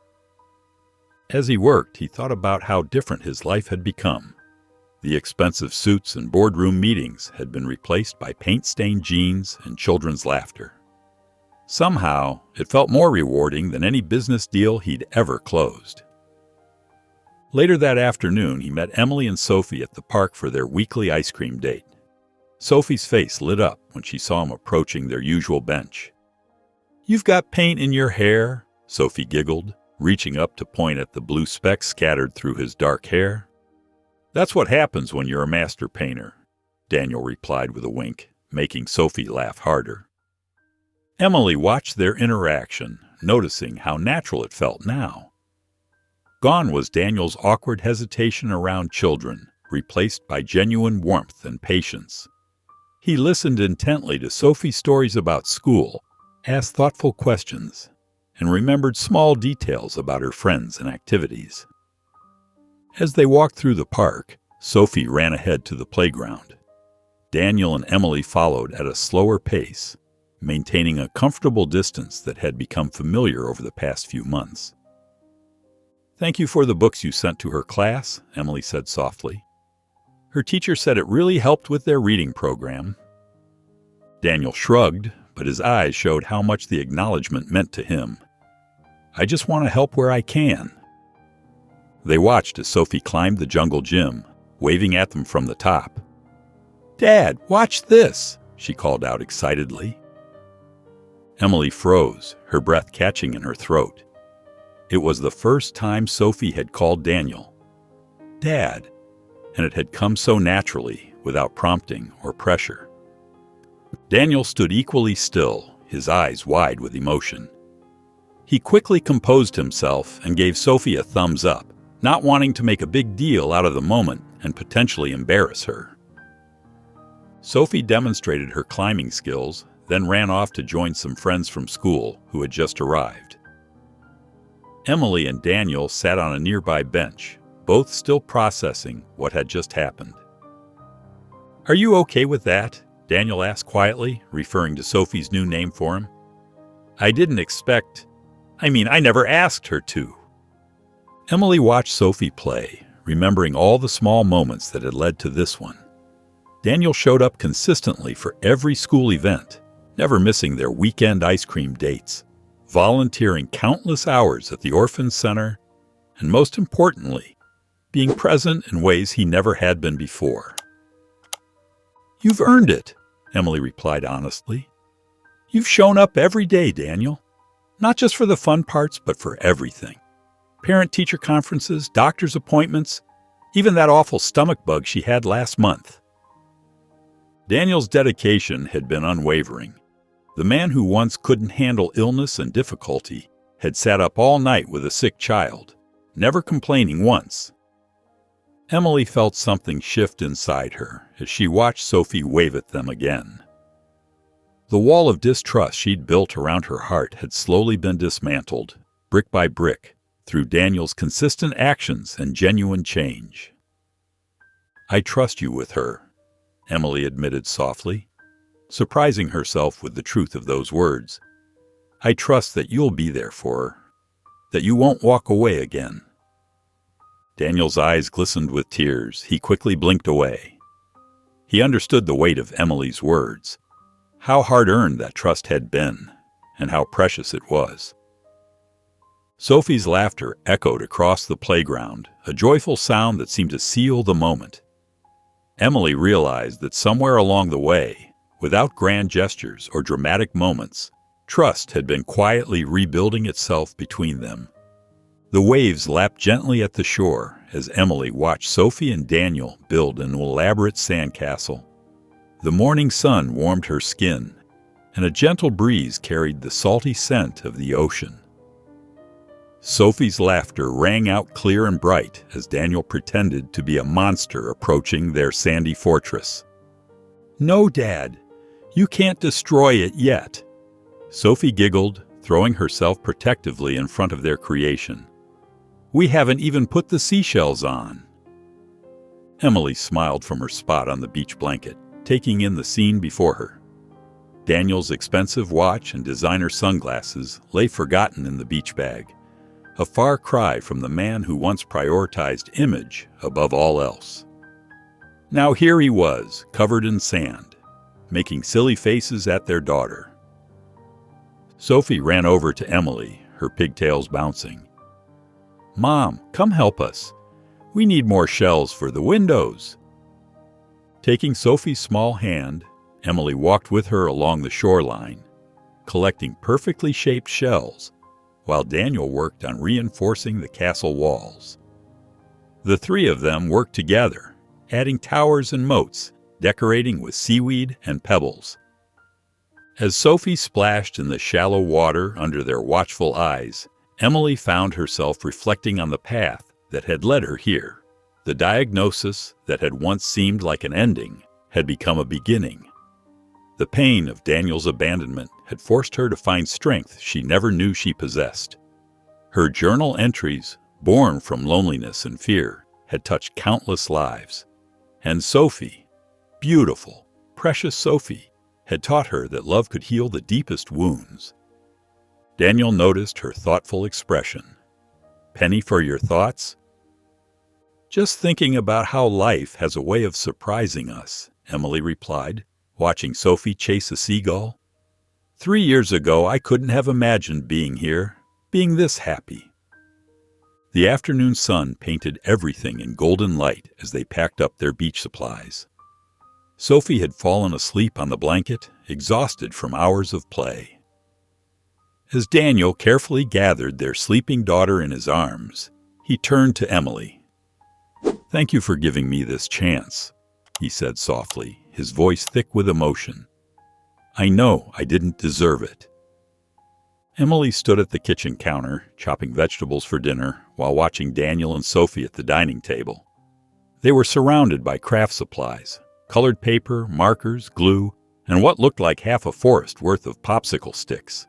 As he worked, he thought about how different his life had become. The expensive suits and boardroom meetings had been replaced by paint-stained jeans and children's laughter. Somehow, it felt more rewarding than any business deal he'd ever closed. Later that afternoon, he met Emily and Sophie at the park for their weekly ice cream date. Sophie's face lit up when she saw him approaching their usual bench. "You've got paint in your hair," Sophie giggled, reaching up to point at the blue specks scattered through his dark hair. "That's what happens when you're a master painter," Daniel replied with a wink, making Sophie laugh harder. Emily watched their interaction, noticing how natural it felt now. Gone was Daniel's awkward hesitation around children, replaced by genuine warmth and patience. He listened intently to Sophie's stories about school, asked thoughtful questions, and remembered small details about her friends and activities. As they walked through the park, Sophie ran ahead to the playground. Daniel and Emily followed at a slower pace, maintaining a comfortable distance that had become familiar over the past few months. "Thank you for the books you sent to her class," Emily said softly. "Her teacher said it really helped with their reading program." Daniel shrugged, but his eyes showed how much the acknowledgement meant to him. "I just want to help where I can." They watched as Sophie climbed the jungle gym, waving at them from the top. "Dad, watch this!" she called out excitedly. Emily froze, her breath catching in her throat. It was the first time Sophie had called Daniel Dad, and it had come so naturally, without prompting or pressure. Daniel stood equally still, his eyes wide with emotion. He quickly composed himself and gave Sophie a thumbs up, not wanting to make a big deal out of the moment and potentially embarrass her. Sophie demonstrated her climbing skills, then ran off to join some friends from school who had just arrived. Emily and Daniel sat on a nearby bench, both still processing what had just happened. "Are you okay with that?" Daniel asked quietly, referring to Sophie's new name for him. "I never asked her to." Emily watched Sophie play, remembering all the small moments that had led to this one. Daniel showed up consistently for every school event, never missing their weekend ice cream dates, volunteering countless hours at the orphan center, and most importantly, being present in ways he never had been before. "You've earned it," Emily replied honestly. "You've shown up every day, Daniel. Not just for the fun parts, but for everything. Parent-teacher conferences, doctor's appointments, Even that awful stomach bug she had last month. Daniel's dedication had been unwavering. The man who once couldn't handle illness and difficulty had sat up all night with a sick child, never complaining once. Emily felt something shift inside her as she watched Sophie wave at them again. The wall of distrust she'd built around her heart had slowly been dismantled, brick by brick, through Daniel's consistent actions and genuine change. "I trust you with her," Emily admitted softly, surprising herself with the truth of those words. "I trust that you'll be there for her, that you won't walk away again." Daniel's eyes glistened with tears. He quickly blinked away. He understood the weight of Emily's words, how hard-earned that trust had been, and how precious it was. Sophie's laughter echoed across the playground, a joyful sound that seemed to seal the moment. Emily realized that somewhere along the way, without grand gestures or dramatic moments, trust had been quietly rebuilding itself between them. The waves lapped gently at the shore as Emily watched Sophie and Daniel build an elaborate sandcastle. The morning sun warmed her skin, and a gentle breeze carried the salty scent of the ocean. Sophie's laughter rang out clear and bright as Daniel pretended to be a monster approaching their sandy fortress. "No, Dad, you can't destroy it yet." Sophie giggled, throwing herself protectively in front of their creation. "We haven't even put the seashells on." Emily smiled from her spot on the beach blanket, taking in the scene before her. Daniel's expensive watch and designer sunglasses lay forgotten in the beach bag, a far cry from the man who once prioritized image above all else. Now here he was, covered in sand, making silly faces at their daughter. Sophie ran over to Emily, her pigtails bouncing. "Mom, come help us. We need more shells for the windows." Taking Sophie's small hand, Emily walked with her along the shoreline, collecting perfectly shaped shells, while Daniel worked on reinforcing the castle walls. The three of them worked together, adding towers and moats, decorating with seaweed and pebbles. As Sophie splashed in the shallow water under their watchful eyes, Emily found herself reflecting on the path that had led her here. The diagnosis that had once seemed like an ending had become a beginning. The pain of Daniel's abandonment had forced her to find strength she never knew she possessed. Her journal entries, born from loneliness and fear, had touched countless lives. And Sophie, beautiful, precious Sophie, had taught her that love could heal the deepest wounds. Daniel noticed her thoughtful expression. "Penny for your thoughts?" "Just thinking about how life has a way of surprising us," Emily replied, watching Sophie chase a seagull. 3 years ago, I couldn't have imagined being here, being this happy." The afternoon sun painted everything in golden light as they packed up their beach supplies. Sophie had fallen asleep on the blanket, exhausted from hours of play. As Daniel carefully gathered their sleeping daughter in his arms, he turned to Emily. "Thank you for giving me this chance," he said softly, his voice thick with emotion. "I know I didn't deserve it." Emily stood at the kitchen counter, chopping vegetables for dinner, while watching Daniel and Sophie at the dining table. They were surrounded by craft supplies, colored paper, markers, glue, and what looked like half a forest worth of popsicle sticks.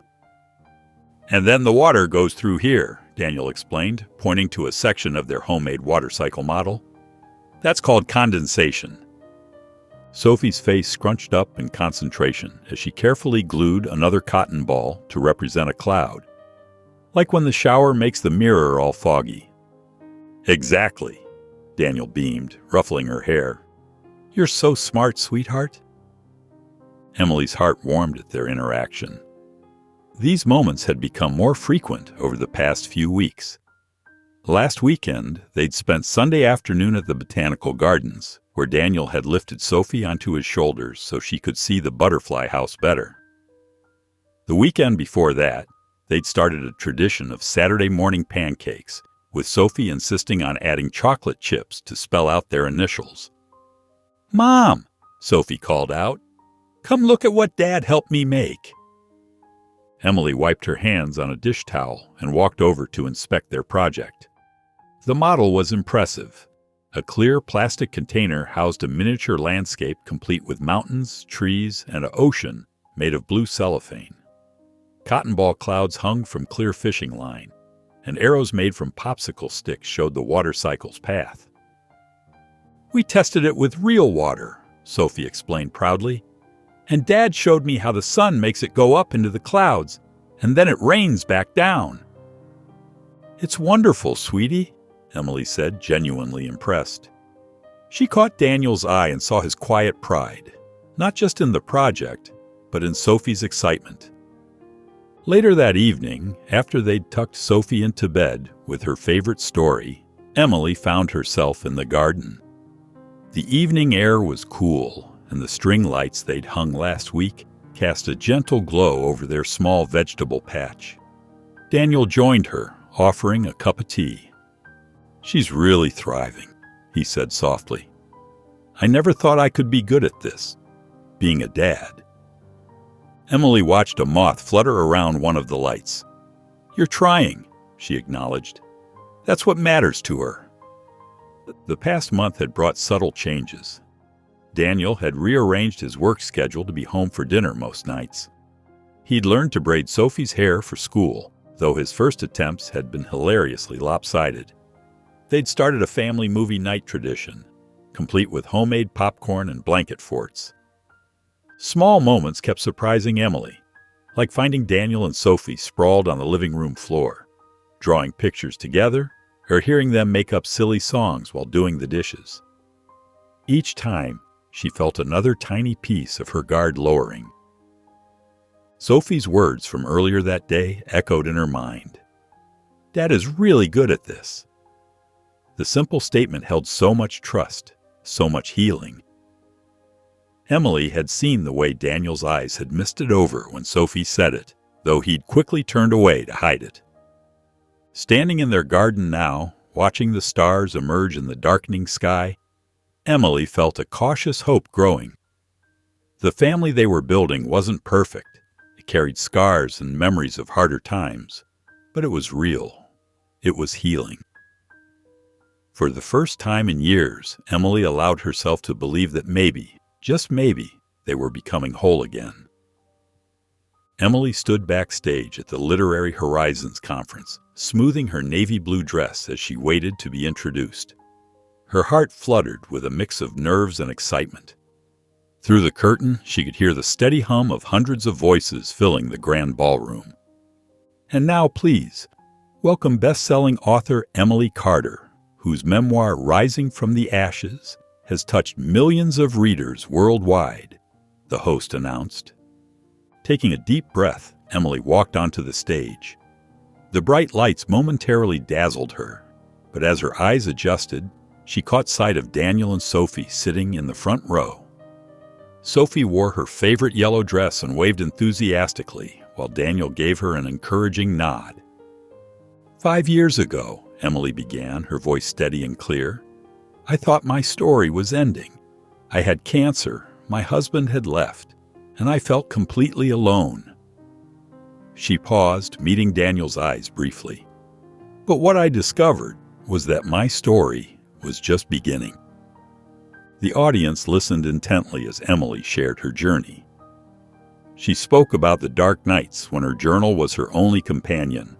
"And then the water goes through here," Daniel explained, pointing to a section of their homemade water cycle model. "That's called condensation." Sophie's face scrunched up in concentration as she carefully glued another cotton ball to represent a cloud, like when the shower makes the mirror all foggy. "Exactly," Daniel beamed, ruffling her hair. "You're so smart, sweetheart." Emily's heart warmed at their interaction. These moments had become more frequent over the past few weeks. Last weekend, they'd spent Sunday afternoon at the Botanical Gardens, where Daniel had lifted Sophie onto his shoulders so she could see the butterfly house better. The weekend before that, they'd started a tradition of Saturday morning pancakes, with Sophie insisting on adding chocolate chips to spell out their initials. "Mom," Sophie called out, "come look at what Dad helped me make." Emily wiped her hands on a dish towel and walked over to inspect their project. The model was impressive. A clear plastic container housed a miniature landscape complete with mountains, trees, and an ocean made of blue cellophane. Cotton ball clouds hung from clear fishing line, and arrows made from popsicle sticks showed the water cycle's path. "We tested it with real water," Sophie explained proudly, "and Dad showed me how the sun makes it go up into the clouds, and then it rains back down." "It's wonderful, sweetie," Emily said, genuinely impressed. She caught Daniel's eye and saw his quiet pride, not just in the project, but in Sophie's excitement. Later that evening, after they'd tucked Sophie into bed with her favorite story, Emily found herself in the garden. The evening air was cool, and the string lights they'd hung last week cast a gentle glow over their small vegetable patch. Daniel joined her, offering a cup of tea. "She's really thriving," he said softly. "I never thought I could be good at this, being a dad." Emily watched a moth flutter around one of the lights. "You're trying," she acknowledged. That's what matters to her. The past month had brought subtle changes. Daniel had rearranged his work schedule to be home for dinner most nights. He'd learned to braid Sophie's hair for school, though his first attempts had been hilariously lopsided. They'd started a family movie night tradition, complete with homemade popcorn and blanket forts. Small moments kept surprising Emily, like finding Daniel and Sophie sprawled on the living room floor, drawing pictures together, or hearing them make up silly songs while doing the dishes. Each time, she felt another tiny piece of her guard lowering. Sophie's words from earlier that day echoed in her mind. "Dad is really good at this." The simple statement held so much trust, so much healing. Emily had seen the way Daniel's eyes had misted over when Sophie said it, though he'd quickly turned away to hide it. Standing in their garden now, watching the stars emerge in the darkening sky, Emily felt a cautious hope growing. The family they were building wasn't perfect. It carried scars and memories of harder times, but it was real. It was healing. For the first time in years, Emily allowed herself to believe that maybe, just maybe, they were becoming whole again. Emily stood backstage at the Literary Horizons conference, smoothing her navy blue dress as she waited to be introduced. Her heart fluttered with a mix of nerves and excitement. Through the curtain, she could hear the steady hum of hundreds of voices filling the grand ballroom. And now, please, welcome best-selling author Emily Carter, whose memoir Rising from the Ashes has touched millions of readers worldwide, the host announced. Taking a deep breath, Emily walked onto the stage. The bright lights momentarily dazzled her, but as her eyes adjusted, she caught sight of Daniel and Sophie sitting in the front row. Sophie wore her favorite yellow dress and waved enthusiastically, while Daniel gave her an encouraging nod. 5 years ago, Emily began, her voice steady and clear, I thought my story was ending. I had cancer, my husband had left, and I felt completely alone. She paused, meeting Daniel's eyes briefly. But what I discovered was that my story was just beginning. The audience listened intently as Emily shared her journey. She spoke about the dark nights when her journal was her only companion,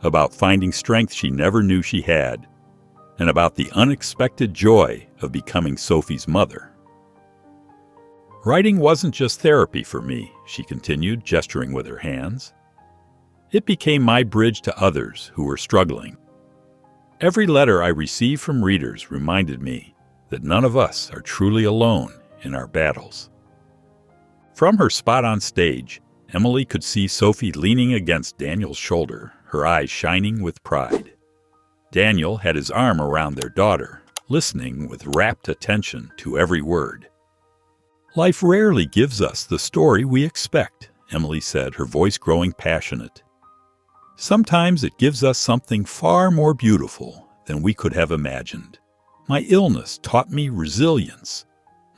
about finding strength she never knew she had, and about the unexpected joy of becoming Sophie's mother. Writing wasn't just therapy for me, she continued, gesturing with her hands. It became my bridge to others who were struggling. Every letter I received from readers reminded me that none of us are truly alone in our battles. From her spot on stage, Emily could see Sophie leaning against Daniel's shoulder, her eyes shining with pride. Daniel had his arm around their daughter, listening with rapt attention to every word. Life rarely gives us the story we expect, Emily said, her voice growing passionate. Sometimes it gives us something far more beautiful than we could have imagined. My illness taught me resilience.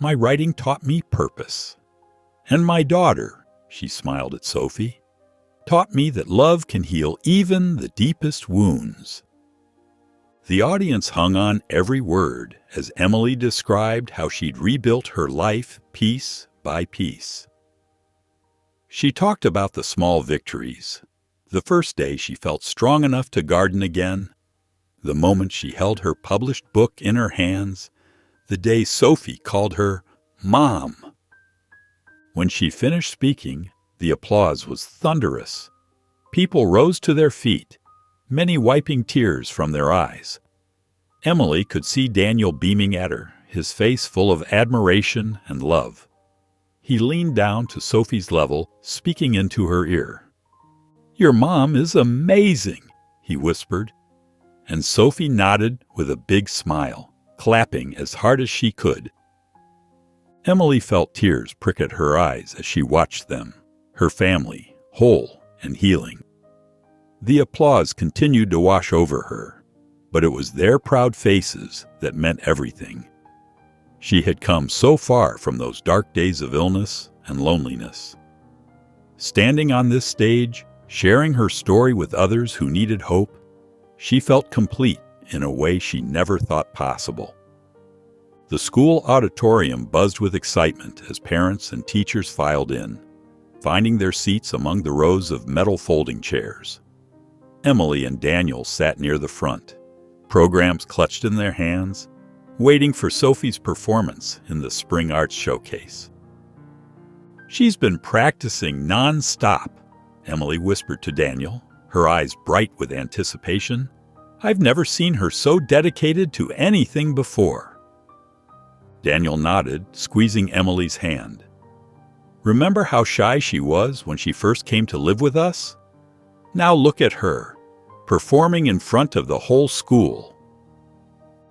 My writing taught me purpose. And my daughter, she smiled at Sophie, taught me that love can heal even the deepest wounds. The audience hung on every word as Emily described how she'd rebuilt her life piece by piece. She talked about the small victories. The first day she felt strong enough to garden again, the moment she held her published book in her hands, the day Sophie called her Mom. When she finished speaking, the applause was thunderous. People rose to their feet, many wiping tears from their eyes. Emily could see Daniel beaming at her, his face full of admiration and love. He leaned down to Sophie's level, speaking into her ear. "Your mom is amazing," he whispered, and Sophie nodded with a big smile, clapping as hard as she could. Emily felt tears prick at her eyes as she watched them, her family, whole and healing. The applause continued to wash over her, but it was their proud faces that meant everything. She had come so far from those dark days of illness and loneliness. Standing on this stage, sharing her story with others who needed hope, she felt complete in a way she never thought possible. The school auditorium buzzed with excitement as parents and teachers filed in, finding their seats among the rows of metal folding chairs. Emily and Daniel sat near the front, programs clutched in their hands, waiting for Sophie's performance in the Spring Arts Showcase. "She's been practicing non-stop," Emily whispered to Daniel, her eyes bright with anticipation. "I've never seen her so dedicated to anything before." Daniel nodded, squeezing Emily's hand. "Remember how shy she was when she first came to live with us? Now look at her, performing in front of the whole school."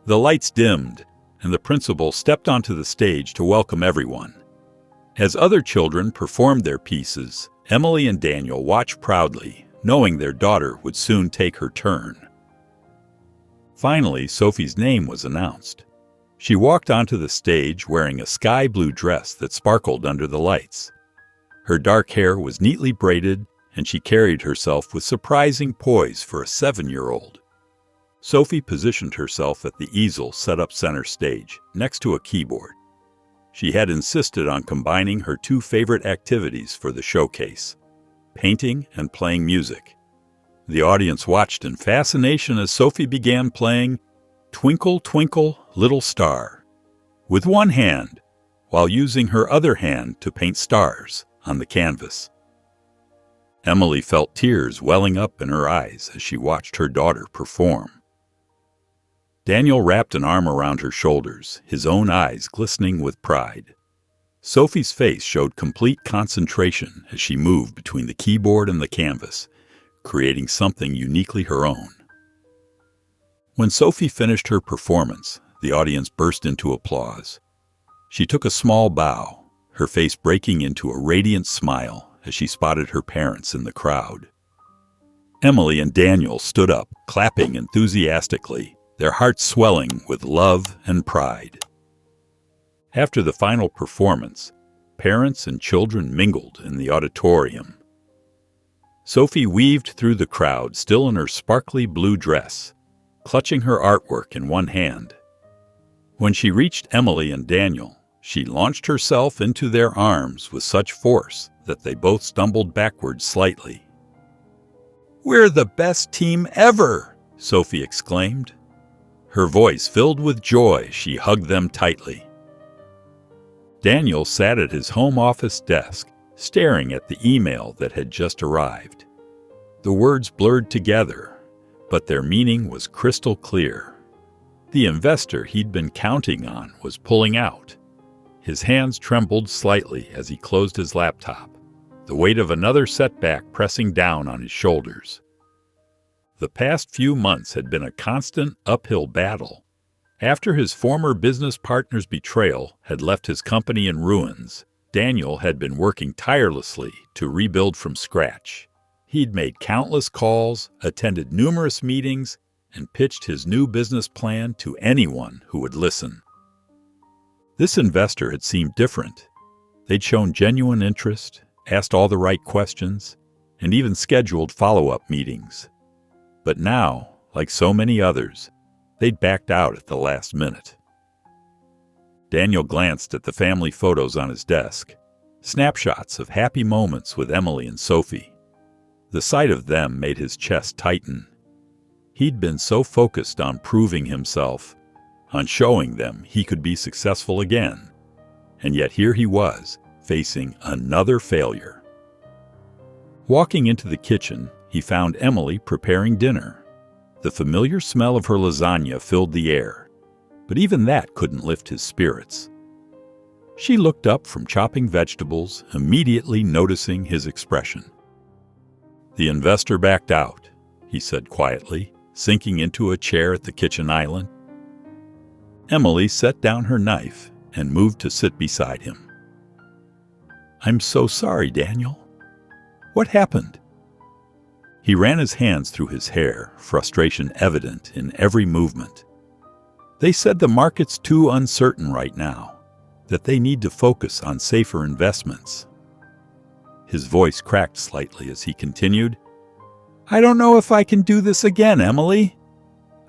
The lights dimmed, and the principal stepped onto the stage to welcome everyone. As other children performed their pieces, Emily and Daniel watched proudly, knowing their daughter would soon take her turn. Finally, Sophie's name was announced. She walked onto the stage wearing a sky blue dress that sparkled under the lights. Her dark hair was neatly braided, and she carried herself with surprising poise for a 7-year-old. Sophie positioned herself at the easel set up center stage, next to a keyboard. She had insisted on combining her two favorite activities for the showcase, painting and playing music. The audience watched in fascination as Sophie began playing "Twinkle, Twinkle, Little Star" with one hand, while using her other hand to paint stars on the canvas. Emily felt tears welling up in her eyes as she watched her daughter perform. Daniel wrapped an arm around her shoulders, his own eyes glistening with pride. Sophie's face showed complete concentration as she moved between the keyboard and the canvas, creating something uniquely her own. When Sophie finished her performance, the audience burst into applause. She took a small bow, her face breaking into a radiant smile as she spotted her parents in the crowd. Emily and Daniel stood up, clapping enthusiastically, their hearts swelling with love and pride. After the final performance, parents and children mingled in the auditorium. Sophie weaved through the crowd, still in her sparkly blue dress, clutching her artwork in one hand. When she reached Emily and Daniel, she launched herself into their arms with such force that they both stumbled backwards slightly. "We're the best team ever!" Sophie exclaimed. Her voice filled with joy, she hugged them tightly. Daniel sat at his home office desk, staring at the email that had just arrived. The words blurred together, but their meaning was crystal clear. The investor he'd been counting on was pulling out. His hands trembled slightly as he closed his laptop, the weight of another setback pressing down on his shoulders. The past few months had been a constant uphill battle. After his former business partner's betrayal had left his company in ruins, Daniel had been working tirelessly to rebuild from scratch. He'd made countless calls, attended numerous meetings, and pitched his new business plan to anyone who would listen. This investor had seemed different. They'd shown genuine interest, asked all the right questions, and even scheduled follow-up meetings. But now, like so many others, they'd backed out at the last minute. Daniel glanced at the family photos on his desk, snapshots of happy moments with Emily and Sophie. The sight of them made his chest tighten. He'd been so focused on proving himself, on showing them he could be successful again, and yet here he was, facing another failure. Walking into the kitchen, he found Emily preparing dinner. The familiar smell of her lasagna filled the air, but even that couldn't lift his spirits. She looked up from chopping vegetables, immediately noticing his expression. "The investor backed out," he said quietly, sinking into a chair at the kitchen island. Emily set down her knife and moved to sit beside him. "I'm so sorry, Daniel. What happened?" He ran his hands through his hair, frustration evident in every movement. "They said the market's too uncertain right now, that they need to focus on safer investments." His voice cracked slightly as he continued, "I don't know if I can do this again, Emily.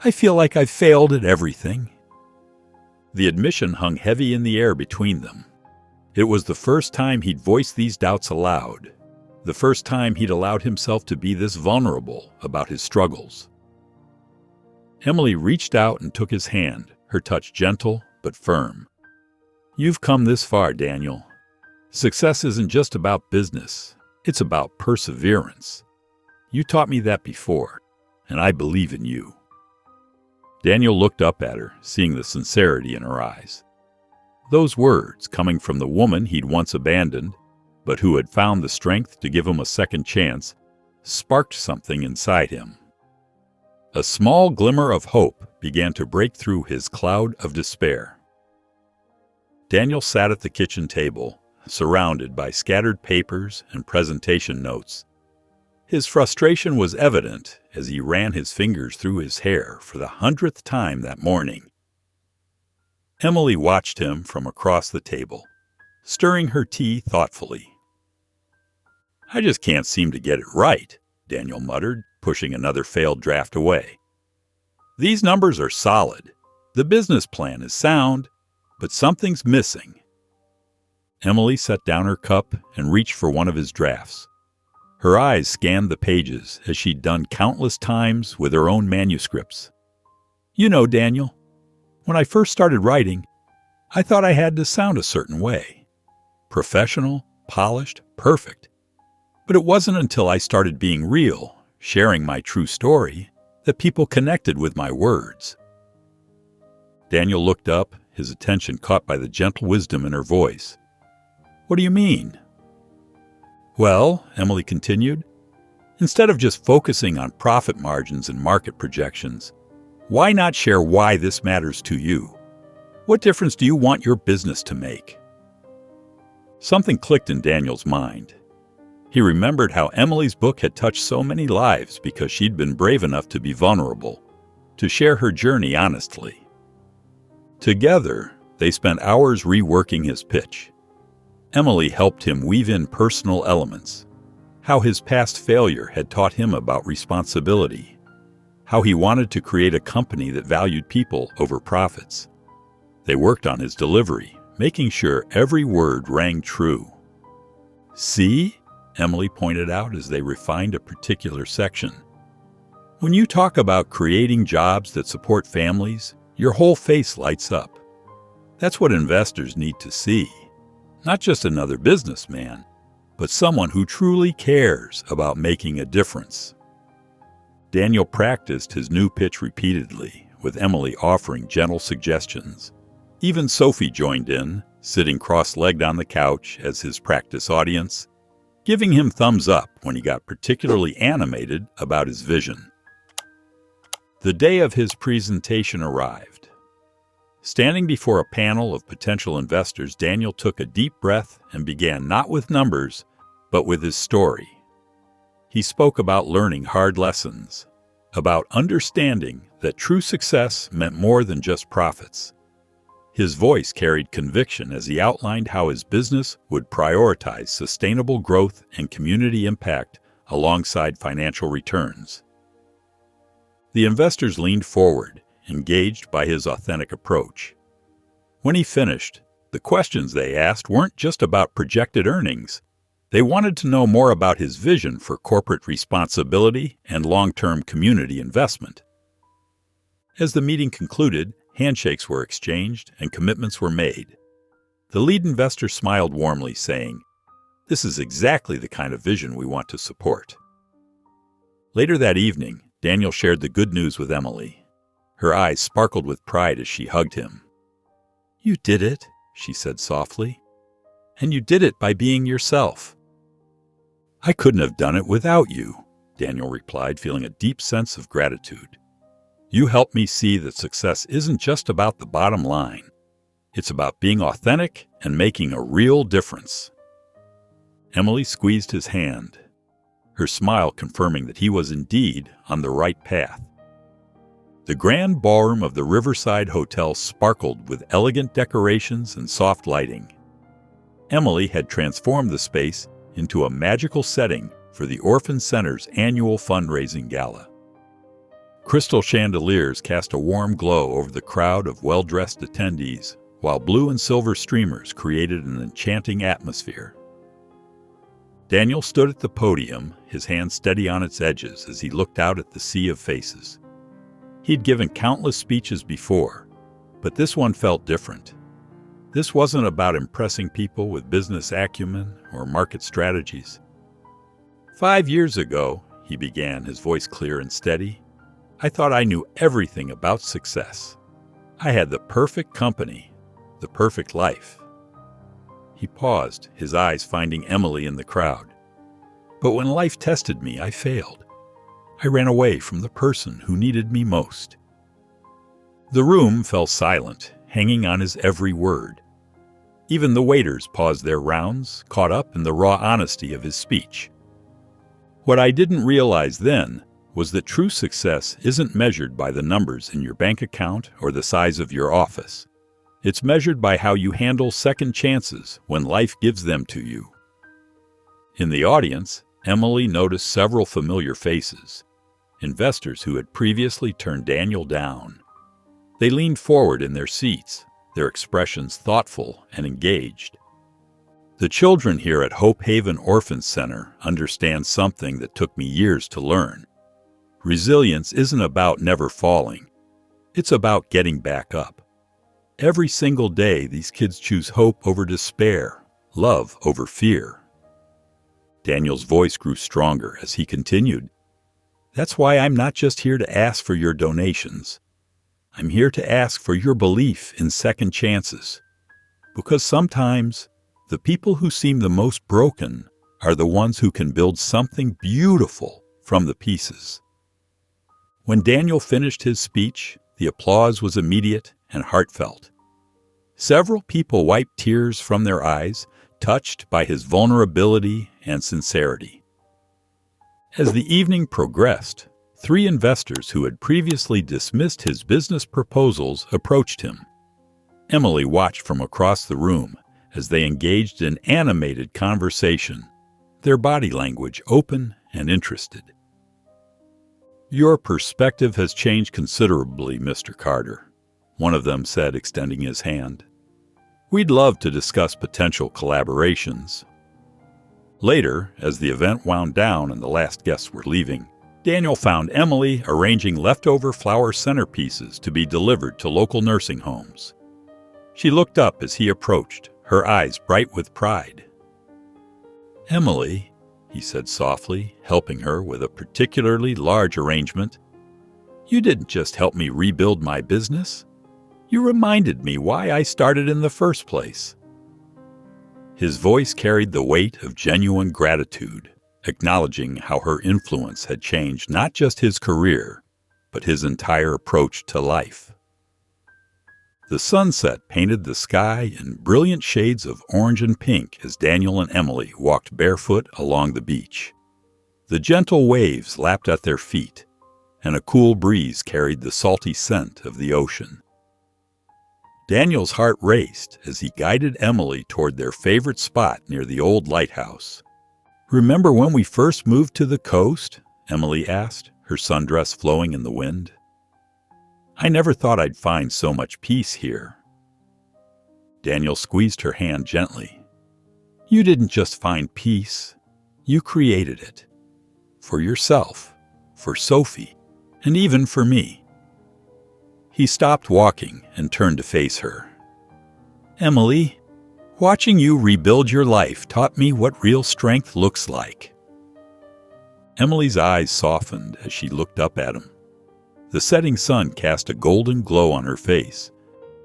I feel like I've failed at everything." The admission hung heavy in the air between them. It was the first time he'd voiced these doubts aloud, the first time he'd allowed himself to be this vulnerable about his struggles. Emily reached out and took his hand, her touch gentle but firm. "You've come this far, Daniel. Success isn't just about business, it's about perseverance. You taught me that before, and I believe in you." Daniel looked up at her, seeing the sincerity in her eyes. Those words, coming from the woman he'd once abandoned, but who had found the strength to give him a second chance, sparked something inside him. A small glimmer of hope began to break through his cloud of despair. Daniel sat at the kitchen table, surrounded by scattered papers and presentation notes. His frustration was evident as he ran his fingers through his hair for the 100th time that morning. Emily watched him from across the table, stirring her tea thoughtfully. "I just can't seem to get it right," Daniel muttered, pushing another failed draft away. "These numbers are solid. The business plan is sound, but something's missing." Emily set down her cup and reached for one of his drafts. Her eyes scanned the pages as she'd done countless times with her own manuscripts. "You know, Daniel, when I first started writing, I thought I had to sound a certain way. Professional, polished, perfect. But it wasn't until I started being real, sharing my true story, that people connected with my words." Daniel looked up, his attention caught by the gentle wisdom in her voice. "What do you mean?" "Well," Emily continued, "instead of just focusing on profit margins and market projections, why not share why this matters to you? What difference do you want your business to make?" Something clicked in Daniel's mind. He remembered how Emily's book had touched so many lives because she'd been brave enough to be vulnerable, to share her journey honestly. Together, they spent hours reworking his pitch. Emily helped him weave in personal elements, how his past failure had taught him about responsibility, how he wanted to create a company that valued people over profits. They worked on his delivery, making sure every word rang true. "See?" Emily pointed out as they refined a particular section. "When you talk about creating jobs that support families, your whole face lights up. That's what investors need to see. Not just another businessman, but someone who truly cares about making a difference." Daniel practiced his new pitch repeatedly, with Emily offering gentle suggestions. Even Sophie joined in, sitting cross-legged on the couch as his practice audience, giving him thumbs up when he got particularly animated about his vision. The day of his presentation arrived. Standing before a panel of potential investors, Daniel took a deep breath and began not with numbers, but with his story. He spoke about learning hard lessons, about understanding that true success meant more than just profits. His voice carried conviction as he outlined how his business would prioritize sustainable growth and community impact alongside financial returns. The investors leaned forward, engaged by his authentic approach. When he finished, the questions they asked weren't just about projected earnings. They wanted to know more about his vision for corporate responsibility and long-term community investment. As the meeting concluded, handshakes were exchanged and commitments were made. The lead investor smiled warmly, saying, "This is exactly the kind of vision we want to support." Later that evening, Daniel shared the good news with Emily. Her eyes sparkled with pride as she hugged him. "You did it," she said softly. "And you did it by being yourself." "I couldn't have done it without you," Daniel replied, feeling a deep sense of gratitude. "You helped me see that success isn't just about the bottom line. It's about being authentic and making a real difference." Emily squeezed his hand, her smile confirming that he was indeed on the right path. The grand ballroom of the Riverside Hotel sparkled with elegant decorations and soft lighting. Emily had transformed the space into a magical setting for the Orphan Center's annual fundraising gala. Crystal chandeliers cast a warm glow over the crowd of well-dressed attendees, while blue and silver streamers created an enchanting atmosphere. Daniel stood at the podium, his hand steady on its edges as he looked out at the sea of faces. He'd given countless speeches before, but this one felt different. This wasn't about impressing people with business acumen or market strategies. 5 years ago, he began, his voice clear and steady, I thought I knew everything about success. I had the perfect company, the perfect life. He paused, his eyes finding Emily in the crowd. But when life tested me, I failed. I ran away from the person who needed me most. The room fell silent, hanging on his every word. Even the waiters paused their rounds, caught up in the raw honesty of his speech. What I didn't realize then was that true success isn't measured by the numbers in your bank account or the size of your office. It's measured by how you handle second chances when life gives them to you. In the audience, Emily noticed several familiar faces, investors who had previously turned Daniel down. They leaned forward in their seats, their expressions thoughtful and engaged. The children here at Hope Haven Orphan Center understand something that took me years to learn. Resilience isn't about never falling. It's about getting back up. Every single day, these kids choose hope over despair, love over fear. Daniel's voice grew stronger as he continued. That's why I'm not just here to ask for your donations. I'm here to ask for your belief in second chances. Because sometimes, the people who seem the most broken are the ones who can build something beautiful from the pieces. When Daniel finished his speech, the applause was immediate and heartfelt. Several people wiped tears from their eyes, touched by his vulnerability and sincerity. As the evening progressed, 3 investors who had previously dismissed his business proposals approached him. Emily watched from across the room as they engaged in animated conversation, their body language open and interested. Your perspective has changed considerably, Mr. Carter, one of them said, extending his hand. We'd love to discuss potential collaborations. Later, as the event wound down and the last guests were leaving, Daniel found Emily arranging leftover flower centerpieces to be delivered to local nursing homes. She looked up as he approached, her eyes bright with pride. Emily, he said softly, helping her with a particularly large arrangement, you didn't just help me rebuild my business. You reminded me why I started in the first place. His voice carried the weight of genuine gratitude, acknowledging how her influence had changed not just his career, but his entire approach to life. The sunset painted the sky in brilliant shades of orange and pink as Daniel and Emily walked barefoot along the beach. The gentle waves lapped at their feet, and a cool breeze carried the salty scent of the ocean. Daniel's heart raced as he guided Emily toward their favorite spot near the old lighthouse. "Remember when we first moved to the coast?" Emily asked, her sundress flowing in the wind. "I never thought I'd find so much peace here." Daniel squeezed her hand gently. "You didn't just find peace, you created it. For yourself, for Sophie, and even for me." He stopped walking and turned to face her. "Emily, watching you rebuild your life taught me what real strength looks like." Emily's eyes softened as she looked up at him. The setting sun cast a golden glow on her face,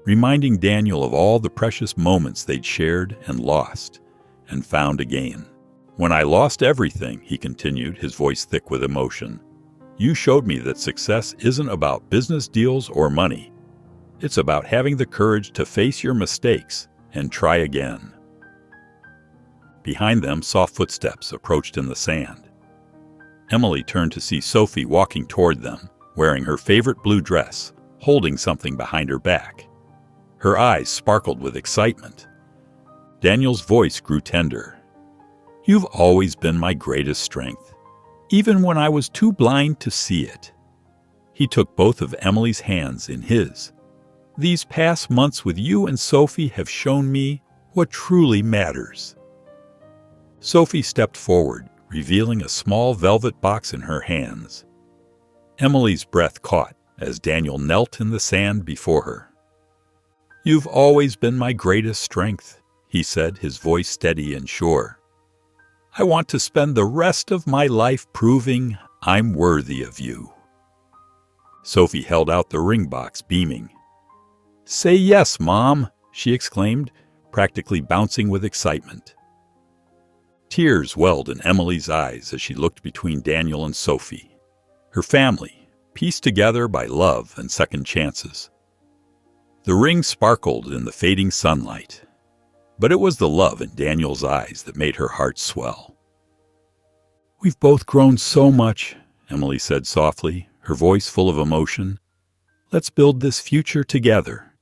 reminding Daniel of all the precious moments they'd shared and lost, and found again. "When I lost everything," he continued, his voice thick with emotion, "you showed me that success isn't about business deals or money. It's about having the courage to face your mistakes and try again." Behind them, soft footsteps approached in the sand. Emily turned to see Sophie walking toward them, wearing her favorite blue dress, holding something behind her back. Her eyes sparkled with excitement. Daniel's voice grew tender. "You've always been my greatest strength, even when I was too blind to see it." He took both of Emily's hands in his. "These past months with you and Sophie have shown me what truly matters." Sophie stepped forward, revealing a small velvet box in her hands. Emily's breath caught as Daniel knelt in the sand before her. "You've always been my greatest strength," he said, his voice steady and sure. "I want to spend the rest of my life proving I'm worthy of you." Sophie held out the ring box, beaming. "Say yes, Mom," she exclaimed, practically bouncing with excitement. Tears welled in Emily's eyes as she looked between Daniel and Sophie. Her family, pieced together by love and second chances. The ring sparkled in the fading sunlight, but it was the love in Daniel's eyes that made her heart swell. "We've both grown so much," Emily said softly, her voice full of emotion. "Let's build this future together."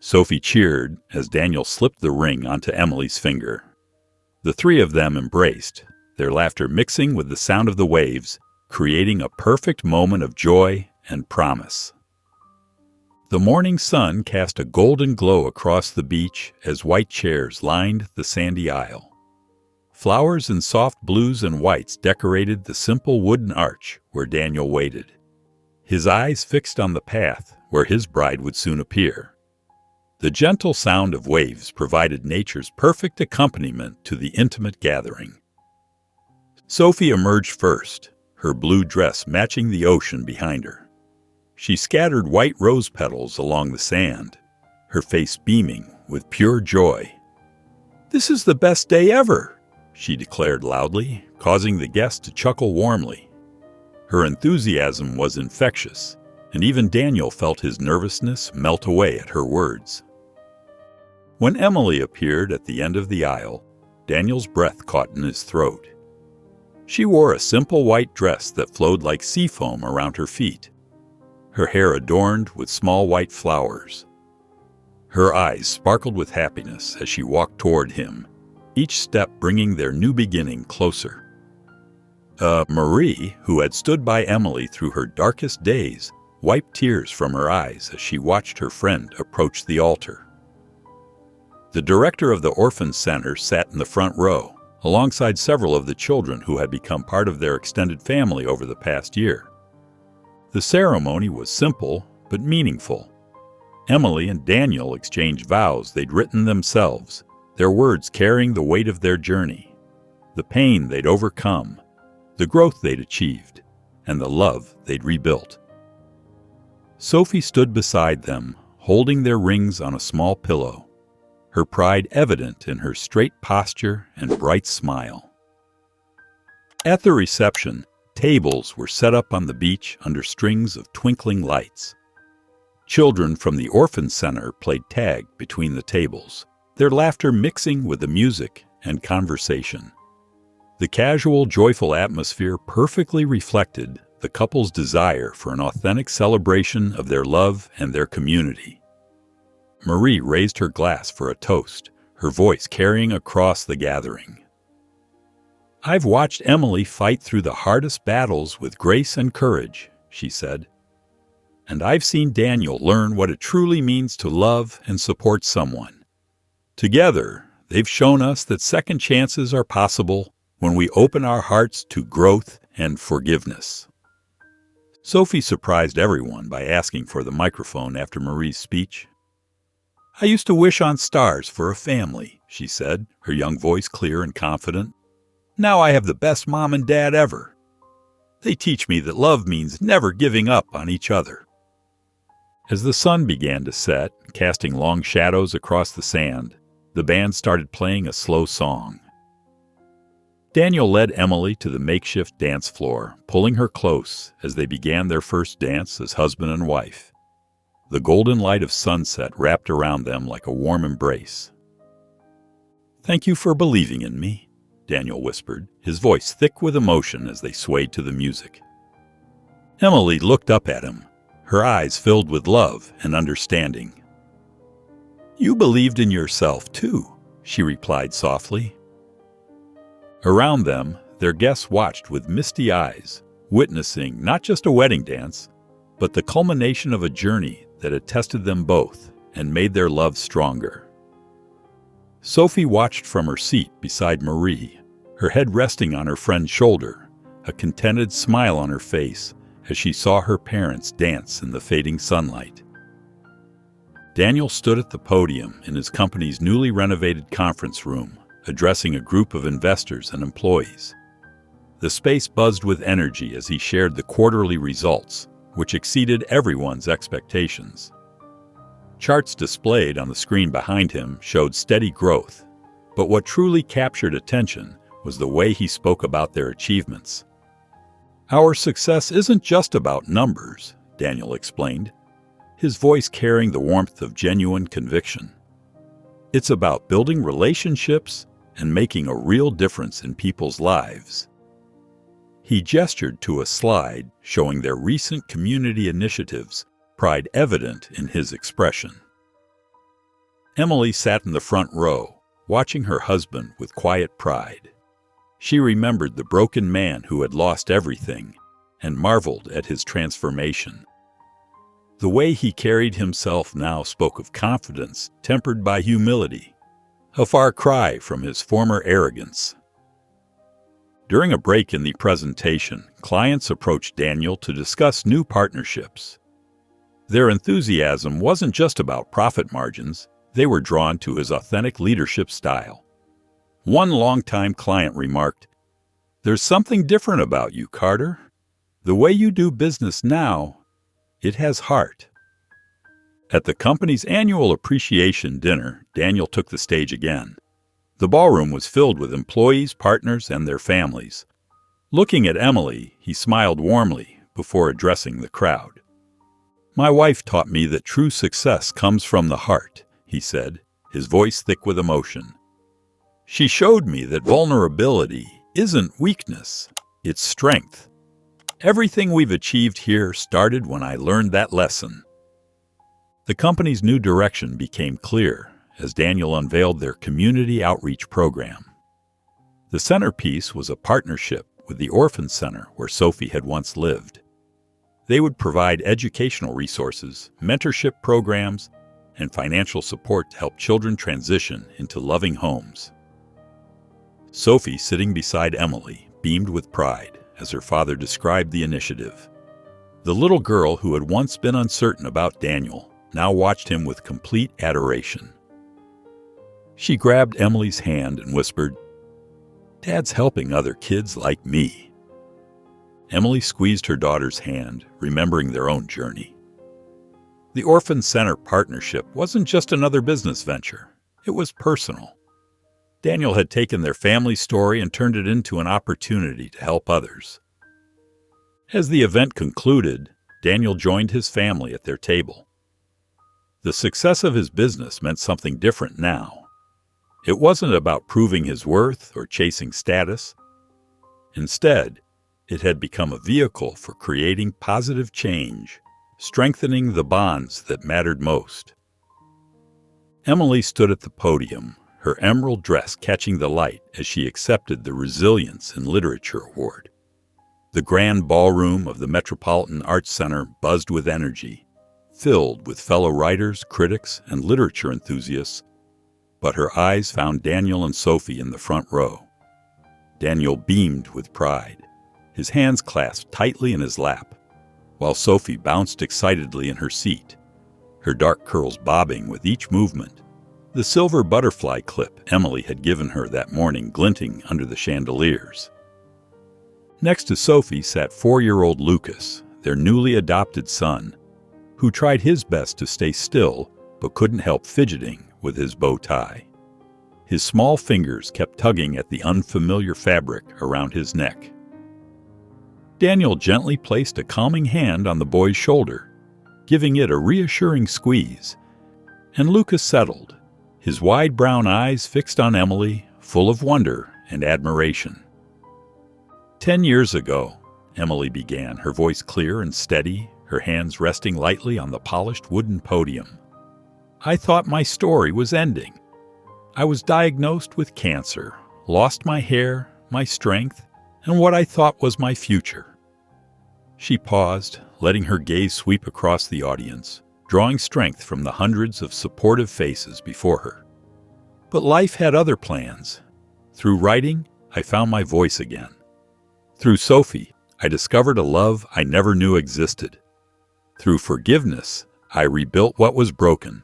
Sophie cheered as Daniel slipped the ring onto Emily's finger. The three of them embraced, their laughter mixing with the sound of the waves, creating a perfect moment of joy and promise. The morning sun cast a golden glow across the beach as white chairs lined the sandy aisle. Flowers in soft blues and whites decorated the simple wooden arch where Daniel waited, his eyes fixed on the path where his bride would soon appear. The gentle sound of waves provided nature's perfect accompaniment to the intimate gathering. Sophie emerged first, her blue dress matching the ocean behind her. She scattered white rose petals along the sand, her face beaming with pure joy. "This is the best day ever," she declared loudly, causing the guests to chuckle warmly. Her enthusiasm was infectious, and even Daniel felt his nervousness melt away at her words. When Emily appeared at the end of the aisle, Daniel's breath caught in his throat. She wore a simple white dress that flowed like sea foam around her feet, her hair adorned with small white flowers. Her eyes sparkled with happiness as she walked toward him, each step bringing their new beginning closer. Marie, who had stood by Emily through her darkest days, wiped tears from her eyes as she watched her friend approach the altar. The director of the orphan center sat in the front row, alongside several of the children who had become part of their extended family over the past year. The ceremony was simple but meaningful. Emily and Daniel exchanged vows they'd written themselves, their words carrying the weight of their journey, the pain they'd overcome, the growth they'd achieved, and the love they'd rebuilt. Sophie stood beside them, holding their rings on a small pillow, her pride evident in her straight posture and bright smile. At the reception, tables were set up on the beach under strings of twinkling lights. Children from the orphan center played tag between the tables, their laughter mixing with the music and conversation. The casual, joyful atmosphere perfectly reflected the couple's desire for an authentic celebration of their love and their community. Marie raised her glass for a toast, her voice carrying across the gathering. "I've watched Emily fight through the hardest battles with grace and courage," she said. "And I've seen Daniel learn what it truly means to love and support someone. Together, they've shown us that second chances are possible when we open our hearts to growth and forgiveness." Sophie surprised everyone by asking for the microphone after Marie's speech. "I used to wish on stars for a family," she said, her young voice clear and confident. "Now I have the best mom and dad ever. They teach me that love means never giving up on each other." As the sun began to set, casting long shadows across the sand, the band started playing a slow song. Daniel led Emily to the makeshift dance floor, pulling her close as they began their first dance as husband and wife. The golden light of sunset wrapped around them like a warm embrace. "Thank you for believing in me," Daniel whispered, his voice thick with emotion as they swayed to the music. Emily looked up at him, her eyes filled with love and understanding. "You believed in yourself, too," she replied softly. Around them, their guests watched with misty eyes, witnessing not just a wedding dance, but the culmination of a journey that had tested them both and made their love stronger. Sophie watched from her seat beside Marie, her head resting on her friend's shoulder, a contented smile on her face as she saw her parents dance in the fading sunlight. Daniel stood at the podium in his company's newly renovated conference room, addressing a group of investors and employees. The space buzzed with energy as he shared the quarterly results, which exceeded everyone's expectations. Charts displayed on the screen behind him showed steady growth, but what truly captured attention was the way he spoke about their achievements. "Our success isn't just about numbers," Daniel explained, his voice carrying the warmth of genuine conviction. "It's about building relationships and making a real difference in people's lives." He gestured to a slide showing their recent community initiatives, pride evident in his expression. Emily sat in the front row, watching her husband with quiet pride. She remembered the broken man who had lost everything and marveled at his transformation. The way he carried himself now spoke of confidence tempered by humility, a far cry from his former arrogance. During a break in the presentation, clients approached Daniel to discuss new partnerships. Their enthusiasm wasn't just about profit margins, they were drawn to his authentic leadership style. One longtime client remarked, "There's something different about you, Carter. The way you do business now, it has heart." At the company's annual appreciation dinner, Daniel took the stage again. The ballroom was filled with employees, partners, and their families. Looking at Emily, he smiled warmly before addressing the crowd. "My wife taught me that true success comes from the heart," he said, his voice thick with emotion. "She showed me that vulnerability isn't weakness, it's strength. Everything we've achieved here started when I learned that lesson." The company's new direction became clear as Daniel unveiled their community outreach program. The centerpiece was a partnership with the orphan center where Sophie had once lived. They would provide educational resources, mentorship programs, and financial support to help children transition into loving homes. Sophie, sitting beside Emily, beamed with pride as her father described the initiative. The little girl who had once been uncertain about Daniel now watched him with complete adoration. She grabbed Emily's hand and whispered, "Dad's helping other kids like me." Emily squeezed her daughter's hand, remembering their own journey. The Orphan Center partnership wasn't just another business venture. It was personal. Daniel had taken their family story and turned it into an opportunity to help others. As the event concluded, Daniel joined his family at their table. The success of his business meant something different now. It wasn't about proving his worth or chasing status. Instead, it had become a vehicle for creating positive change, strengthening the bonds that mattered most. Emily stood at the podium, her emerald dress catching the light as she accepted the Resilience in Literature Award. The grand ballroom of the Metropolitan Arts Center buzzed with energy, filled with fellow writers, critics, and literature enthusiasts, but her eyes found Daniel and Sophie in the front row. Daniel beamed with pride, his hands clasped tightly in his lap, while Sophie bounced excitedly in her seat, her dark curls bobbing with each movement, the silver butterfly clip Emily had given her that morning glinting under the chandeliers. Next to Sophie sat 4-year-old Lucas, their newly adopted son, who tried his best to stay still but couldn't help fidgeting with his bow tie. His small fingers kept tugging at the unfamiliar fabric around his neck. Daniel gently placed a calming hand on the boy's shoulder, giving it a reassuring squeeze, and Lucas settled, his wide brown eyes fixed on Emily, full of wonder and admiration. 10 years ago, Emily began, her voice clear and steady, her hands resting lightly on the polished wooden podium. I thought my story was ending. I was diagnosed with cancer, lost my hair, my strength, and what I thought was my future. She paused, letting her gaze sweep across the audience, drawing strength from the hundreds of supportive faces before her. But life had other plans. Through writing, I found my voice again. Through Sophie, I discovered a love I never knew existed. Through forgiveness, I rebuilt what was broken,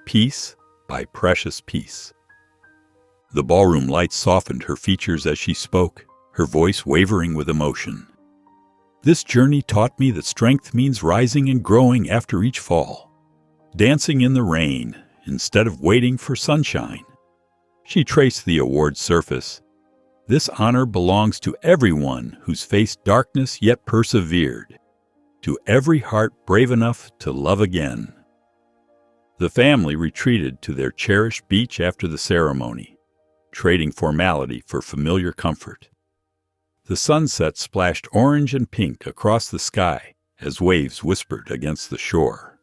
piece by precious piece. The ballroom lights softened her features as she spoke, her voice wavering with emotion. This journey taught me that strength means rising and growing after each fall, dancing in the rain instead of waiting for sunshine. She traced the award's surface. This honor belongs to everyone who's faced darkness yet persevered, to every heart brave enough to love again. The family retreated to their cherished beach after the ceremony, trading formality for familiar comfort. The sunset splashed orange and pink across the sky as waves whispered against the shore.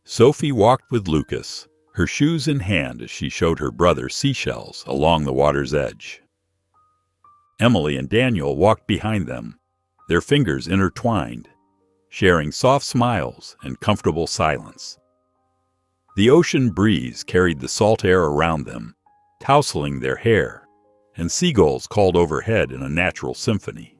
Sophie walked with Lucas, her shoes in hand as she showed her brother seashells along the water's edge. Emily and Daniel walked behind them, their fingers intertwined, sharing soft smiles and comfortable silence. The ocean breeze carried the salt air around them, tousling their hair, and seagulls called overhead in a natural symphony.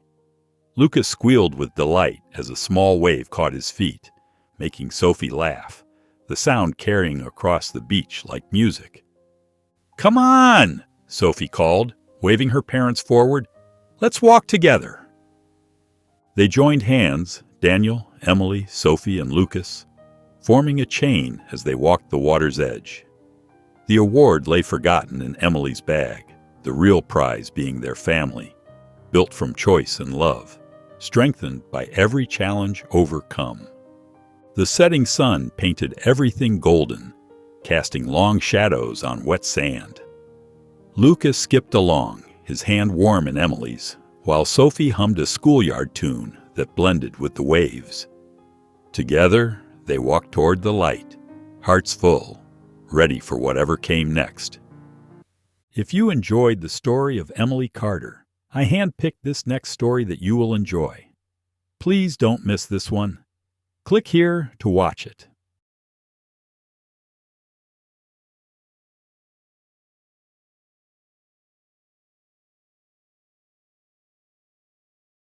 Lucas squealed with delight as a small wave caught his feet, making Sophie laugh, the sound carrying across the beach like music. "Come on!" Sophie called, waving her parents forward. "Let's walk together." They joined hands, Daniel, Emily, Sophie, and Lucas, forming a chain as they walked the water's edge. The award lay forgotten in Emily's bag, the real prize being their family, built from choice and love, strengthened by every challenge overcome. The setting sun painted everything golden, casting long shadows on wet sand. Lucas skipped along, his hand warm in Emily's, while Sophie hummed a schoolyard tune that blended with the waves. Together, they walked toward the light, hearts full, ready for whatever came next. If you enjoyed the story of Emily Carter, I handpicked this next story that you will enjoy. Please don't miss this one. Click here to watch it.